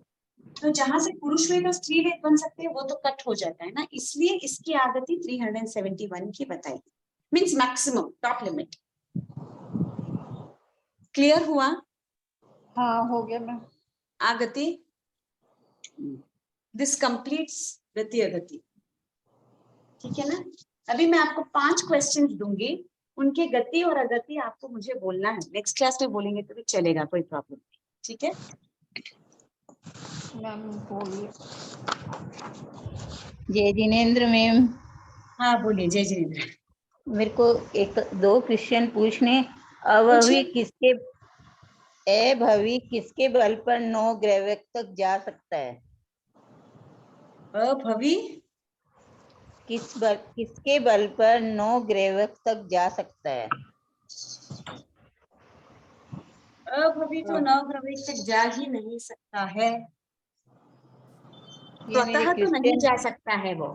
तो जहां से पुरुष वेद और स्त्री वेद बन सकते हैं वो तो कट हो जाता है ना, इसलिए इसकी आगति 371 की बताई, means maximum top limit. Clear हुआ? हाँ हो गया मैम। आगति, दिस कंप्लीट्स गति अगति, ठीक है ना। अभी मैं आपको 5 क्वेश्चंस दूंगी, उनके गति और अगति आपको मुझे बोलना है, नेक्स्ट क्लास में बोलेंगे तो भी चलेगा, कोई प्रॉब्लम नहीं, ठीक है। मैम बोलिए। जय जिनेन्द्र मैम, हाँ बोलिए जय जिनेन्द्र। मेरे को एक दो क्वेश्चन पूछने। अभवी किसके अभवी किसके बल पर 9 ग्रेविक तक जा सकता है? अभवी किसके बल पर 9 ग्रेविक तक जा सकता है? अभवी तो 9 ग्रेविक तक जा ही नहीं सकता है, ये मेरे स्वतः तो नहीं क्वेश्चन जा सकता है वो।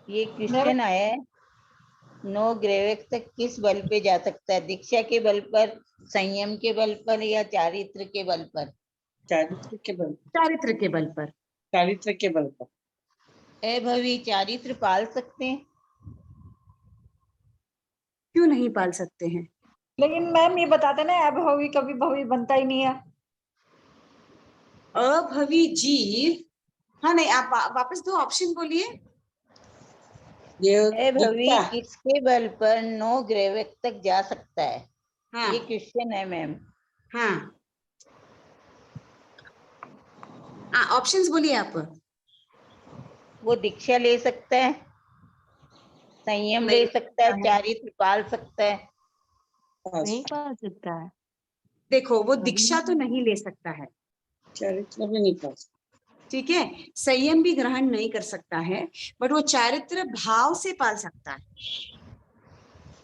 ये क्वेश्चन आया है, 9 ग्रेविक तक किस बल पे जा सकता है? दीक्षा के बल पर, संयम के बल पर, या चारित्र के बल पर? चारित्र के बल, चारित्र के बल पर। चारित्र के बल पर। अभवी चारित्र पाल सकते हैं? क्यों नहीं पाल सकते हैं? लेकिन मैम ये बताते ना अभवी कभी भवी बनता ही नहीं है। अभवी जीव, हाँ नहीं, आप वापस दो ऑप्शन बोलिए। अभवी किसके बल पर 9 ग्रेविक तक जा सकता है? हाँ ये क्वेश्चन है मैम। हाँ ऑप्शंस बोलिए आप। वो दीक्षा ले सकता है, संयम नहीं ले सकता है, है। चारित्र पाल सकता है। नहीं पाल सकता है। देखो वो दीक्षा तो नहीं ले सकता है, चारित्र भी नहीं पाल सकता, ठीक है, संयम भी ग्रहण नहीं कर सकता है, बट वो चारित्र भाव से पाल सकता है।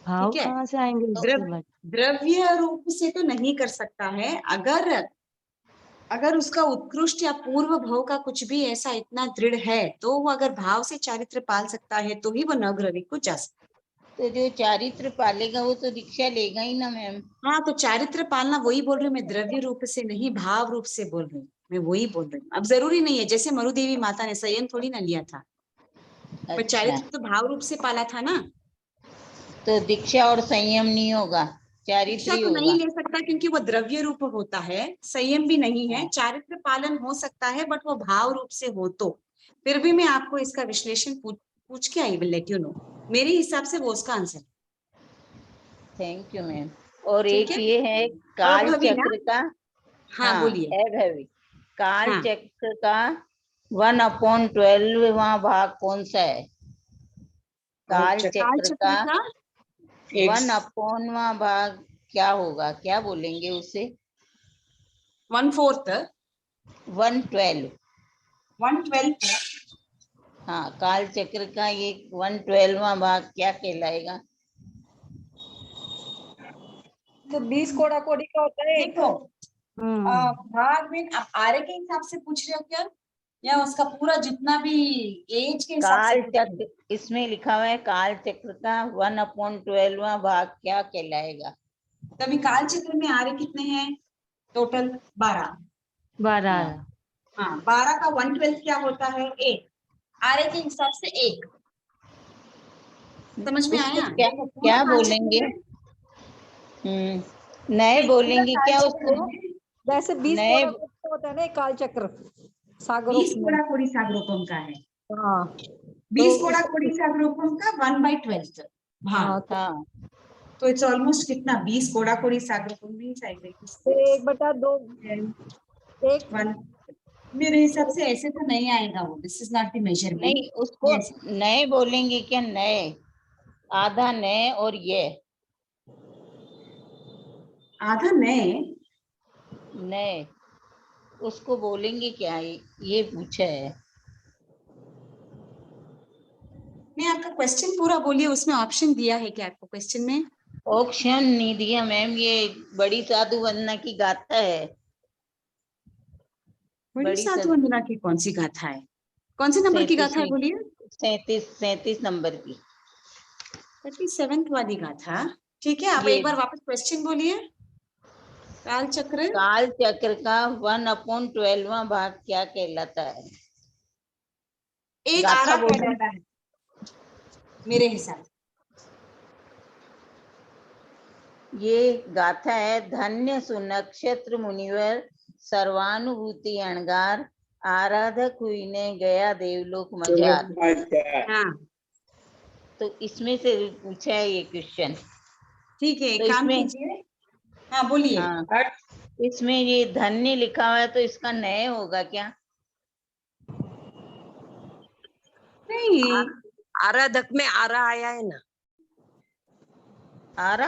भाव ठीक है, कहाँ से आएंगे इसके बाद? द्रव्य रूप से तो नहीं कर सकता है, अगर उसका उत्कृष्ट या पूर्व भाव का कुछ भी ऐसा इतना दृढ़ है तो वो अगर भाव से चारित्र पाल सकता है तो ही वो नवग्रविक को जा सकता है। तो जो चारित्र पालेगा वो तो दीक्षा लेगा ही ना मैम। हाँ तो चारित्र पालना वही बोल रही हूँ मैं, द्रव्य रूप से नहीं भाव रूप से बोल रही हूँ मैं, वही बोल रही हूँ। अब जरूरी नहीं है, जैसे मरुदेवी माता ने संयम थोड़ी ना लिया था, पर अच्छा, चारित्र तो भाव रूप से पाला था ना। तो दीक्षा और संयम नहीं होगा, चारित्र दीक्षा ही तो होगा। नहीं ले सकता क्योंकि वो द्रव्य रूप होता है, संयम भी नहीं है, चारित्र पालन हो सकता है बट वो भाव रूप से हो तो। फिर भी मैं आपको इसका विश्लेषण पूछ के I will let you know, मेरे हिसाब से वो उसका आंसर। Thank you ma'am. और ठीक एक है? ये है काल अभवी ना? चक्र का। हाँ बोलिए। अभवी काल हाँ। चक्र का 1/12वां भाग कौन सा है? काल काल चक्र का चक्र का 1/वां भाग क्या होगा? क्या बोलेंगे उसे? 1/4 1/12। 1/12 हाँ, काल चक्र का ये 1/12वां भाग क्या कहलाएगा? तो 20 कोड़ा कोड़ी का होता है एक। देखो भाग में आप आरे के हिसाब से पूछ रहे हो क्या, या उसका पूरा जितना भी एज के हिसाब से काल पूछ रहे हो? चक्र, इसमें लिखा हुआ है काल चक्र का 1/12वां भाग क्या कहलाएगा? तभी काल चक्र में आरे कितने हैं टोटल? 12। 12। हाँ 12 का 1/12 क्या होता है? 1। आरे के हिसाब से 1। समझ में उसको आया? क्या देखो, पूरा क्या काल चक्र बोलेंगे? में नए एक पूरा बोलेंगे काल क्या चक्र उसको? में वैसे 20 नए कोड़ा कोड़ी का होता है ना एक काल चक्र 20 सागरों में। कोड़ा कोड़ी सागरोपम का है। हाँ 20 कोड़ा कोड़ी सागरोपम का 1/12 भाग। हाँ तो हाँ, तो इट्स ऑलमोस्ट कितना? 20 कोड़ा कोड़ी सागरोपम मींस आई थिंक 1/2 एक 1। मेरे हिसाब से ऐसे तो नहीं आएगा वो, this is not the measurement. नहीं उसको नए बोलेंगे क्या? नए, आधा नए और ये आधा नए, नए उसको बोलेंगे क्या? ये पूछा है। नहीं आपका क्वेश्चन पूरा बोलिए, उसमें ऑप्शन दिया है क्या आपको क्वेश्चन में? ऑप्शन नहीं दिया मैम, ये बड़ी साधु वंदना की गाथा है। बड़ी साधु वंदना की कौन सी गाथा है? कौन से नंबर की गाथा है बोलिए? 37 नंबर की 37 वाली गाथा। ठीक है, आप ये एक बार वापस क्वेश्चन बोलिए। काल चक्र काल चक्र का 1/12वां भाग क्या कहलाता है? एक गाथा आरा बोलो। कहलाता है मेरे हिसाब से। ये गाथा है। धन्य सुनक्षत्र मुनिवर सर्वानुभूति अणगार, आराधक हुईने गया देवलोक मझार। हाँ तो इसमें से पूछा है ये क्वेश्चन। ठीक है, तो एक काम इसमें कीजिए। हाँ बोलिए। हाँ, इसमें ये धन्य लिखा हुआ है तो इसका नय होगा क्या? नहीं, आराधक में आरा आया है ना। आरा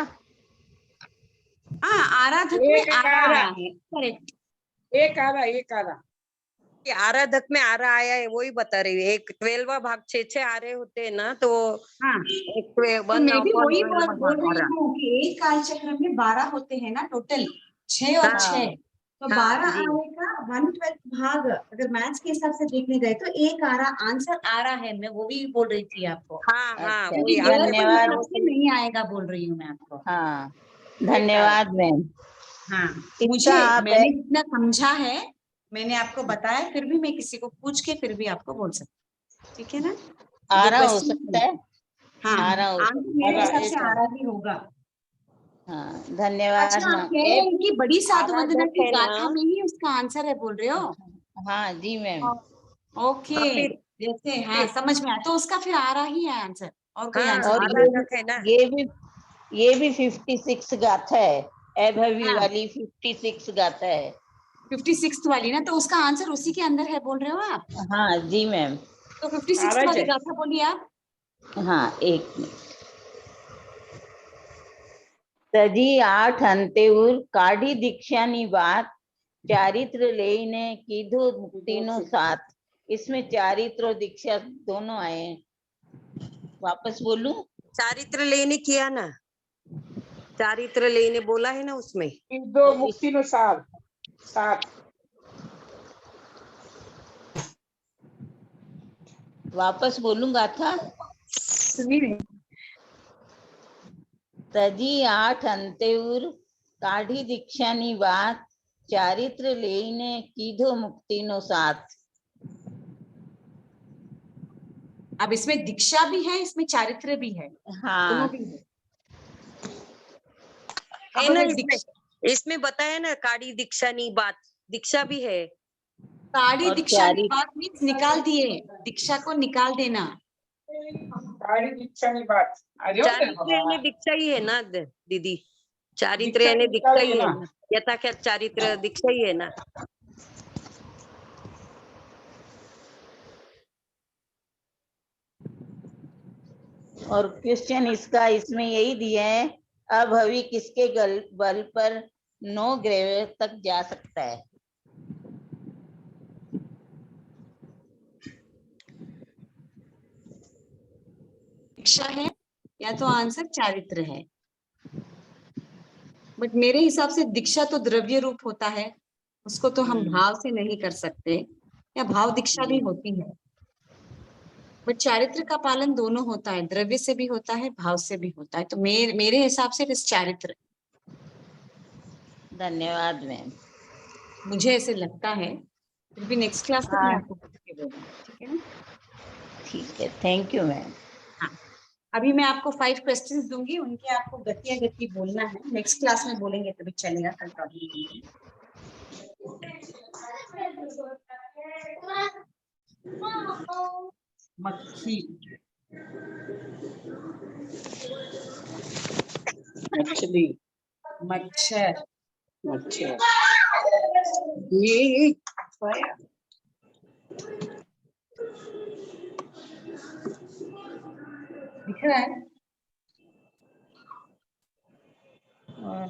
हाँ आराधक में एक आरा आरा। आया है, करेक्ट। एक आरा ये आराधक में आरा आया है, वही बता रही हूँ। एक 12वां भाग 6 आरे होते हैं ना, तो हाँ एक तो मैं भी वही बात बोल रही हूँ कि एक काल चक्र में 12 होते हैं ना टोटल, 6 और हाँ, 6 तो हाँ, 12 जी। आरे का 1/12 भाग अगर मैथ्स के हिसाब से देखने गए तो एक आरा आंसर आ रहा है। मैं वो भी बोल रही थी आपको, हाँ हाँ, अच्छा, वही क्योंकि आराधक के धन्यवाद। हिसाब से नहीं आएगा बोल रही हूँ मैं आपको। हाँ, धन्यवाद मैम। हाँ इसका मुझे आप मैंने जितना समझा है मैंने आपको बताया, फिर भी मैं किसी को पूछ के फिर भी आपको बोल सकती हूँ, ठीक है ना? आरा जो हो question सकता है। हाँ आरा हो आंसर मेरे आरा, हिसाब से एक आरा भी होगा। हाँ, धन्यवाद अच्छा, आप मैम। कह रहे हैं कि बड़ी साधु वंदना आराधक की है ना। गाथा में ही उसका आंसर है बोल रहे हो? हाँ जी मैम। ओके, फिर- जैसे हाँ समझ में आया, तो उसका फिर आ रहा ही है आंसर, और कोई हाँ, आंसर और नहीं। आराधक है ना। ये भी 56 गाथा है। अभवी हाँ। वाली 56 गाथा है। 56 वाली ना, तो उसका आंसर उसी के अंदर है बोल रहे हो आप? हाँ जी मैम। तो 56 आरा वाली है। गाथा बोलिए आप। हाँ, एक मिनट। तजी 8 अंतेउर काढ़ी दीक्षानी बात, चारित्र लेने कीधो मुक्तिनो साथ। इसमें चारित्र और दीक्षा दोनों आए हैं। वापस बोलूं? चारित्र लेने किया ना, चारित्र लेने बोला है ना उसमें। दो मुक्ति नो साथ। वापस बोलूंगा था। सुनिए, तजी 8 अंतेउर काढ़ी दीक्षानी बात, चारित्र लेने कीधो मुक्तिनो साथ। अब इसमें दीक्षा भी है, इसमें चारित्र भी है, दोनों हाँ भी है। है अब ना अगर इसमें, इसमें बताया ना काड़ी दीक्षा नहीं बात, दीक्षा भी है। काड़ी और दीक्षा की बात मीन्स निकाल दिए, दीक्षा को निकाल देना। दीक्षा नहीं बात। अरे ओ मेरे चारित्र यानी बाबा। दीक्षा ही है ना दीदी, चारित्र दीक्षा यानी दीक्षा दीक्षा ही ही है है ना। ना, यथा क्या चारित्र दीक्षा ही है ना। और क्वेश्चन इसका इसमें यही दिया है, अभवी किसके बल पर 9 ग्रह तक जा सकता है? दीक्षा है या तो आंसर चारित्र है, बट मेरे हिसाब से दीक्षा तो द्रव्य रूप होता है, उसको तो हम भाव से नहीं कर सकते, या भाव दीक्षा भी होती है। बट चारित्र का पालन दोनों होता है, द्रव्य से भी होता है, भाव से भी होता है, तो मेरे हिसाब से इस चारित्र, धन्यवाद मैम। मुझे ऐसे लगता है। फिर भी नेक्स्ट क्लास तक मैं हाँ आपको पूछ के बोलूंगी, ठीक है ना? ठीक है, थैंक यू मैम। हाँ, अभी मैं आपको 5 क्वेश्चंस दूंगी, उनके आपको गति बोलना है, नेक्स्ट क्लास में बोलेंगे तभी चलेगा, कल प्रॉब्लम। मक्खी, मछली, मच्छर, मच्छर, ये दिख रहा है। और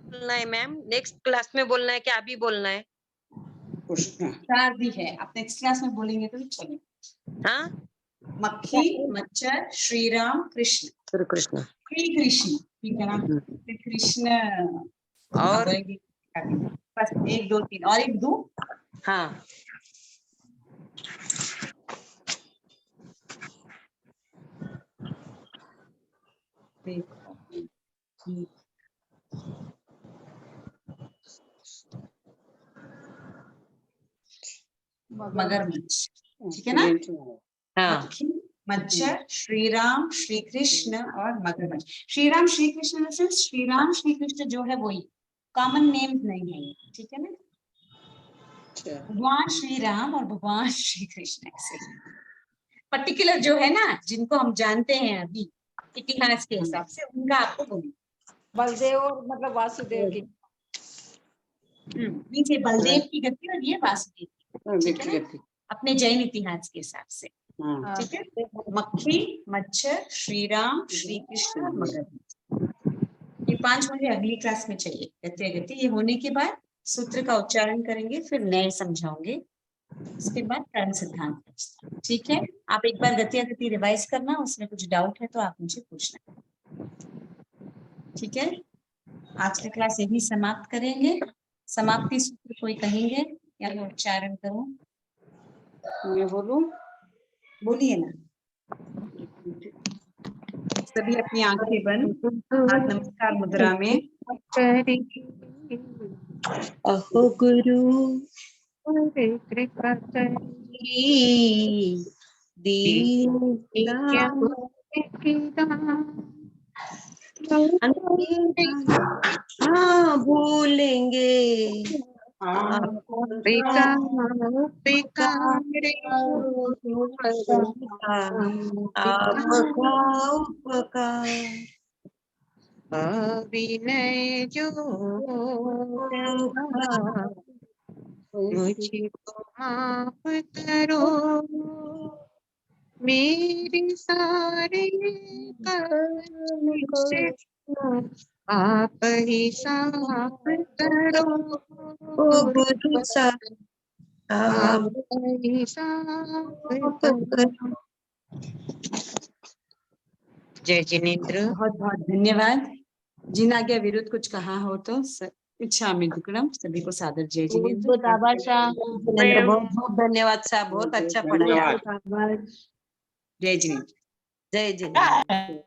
बोलना है मैम, नेक्स्ट क्लास में बोलना है कि अभी बोलना है? कृष्ण, चार भी है, आप नेक्स्ट क्लास में बोलेंगे तो चलेगा। हाँ, मक्खी, मच्छर, श्री राम, कृष्ण, श्री कृष्ण श्री कृष्ण, ठीक है ना? श्री कृष्ण और बस 1 2 3 और 1 2। हाँ, देखो ठीक। मगरमच्छ, ठीक है ना? हाँ मक्खी, मच्छर, श्री राम, श्री कृष्ण और मगरमच्छ। श्री राम श्री कृष्ण में से श्री राम श्री कृष्ण जो है वही, कॉमन नेम नहीं है, ठीक है ना? भगवान श्री राम और भगवान श्री कृष्ण ऐसे पर्टिकुलर जो है ना, जिनको हम जानते हैं अभी इतिहास के हिसाब से, उनका आपको बोलूं। बलदेव और मतलब वासुदेव की। नीचे बलदेव की गति और ये वासुदेव की, ठीक है ना? अपने जैन इतिहास के हिसाब से, ठीक है? मक्खी, मच्छर, श्री राम, श्री कृष्ण और मगरमच्छ। ये 5 मुझे अगली क्लास में चाहिए गति गति। ये होने के बाद सूत्र का उच्चारण करेंगे, फिर नए समझाओगे, उसके बाद कर्म सिद्धांत बचता है, ठीक है? आप एक बार गति गति रिवाइज करना, उसमें कुछ डाउट है तो आप मुझे पूछना, ठीक है? आज का क्लास यही समाप्त करेंगे। समाप्ति सूत्र कोई कहेंगे या मैं उच्चारण करूं? मैं बोलूं? बोलिए ना। सभी अपनी आंखें बंद, हाथ नमस्कार मुद्रा में। अहो गुरु कृपा हाँ भूलेंगे आपका उपकार विनय जो मुझको माफ करो, मेरी सारी आप ही साफ करो, ओ गुरु साहब आप ही साफ करो। जय जिनेन्द्र। बहुत बहुत धन्यवाद। जिन आज्ञा विरुद्ध कुछ कहा हो तो इच्छा में दुक्कड़म। सभी को सादर जय जिनेन्द्र। जिनेन्द्र बहुत बहुत धन्यवाद साहब, बहुत अच्छा पढ़ाया। जय जिनेन्द्र। जय जिनेन्द्र।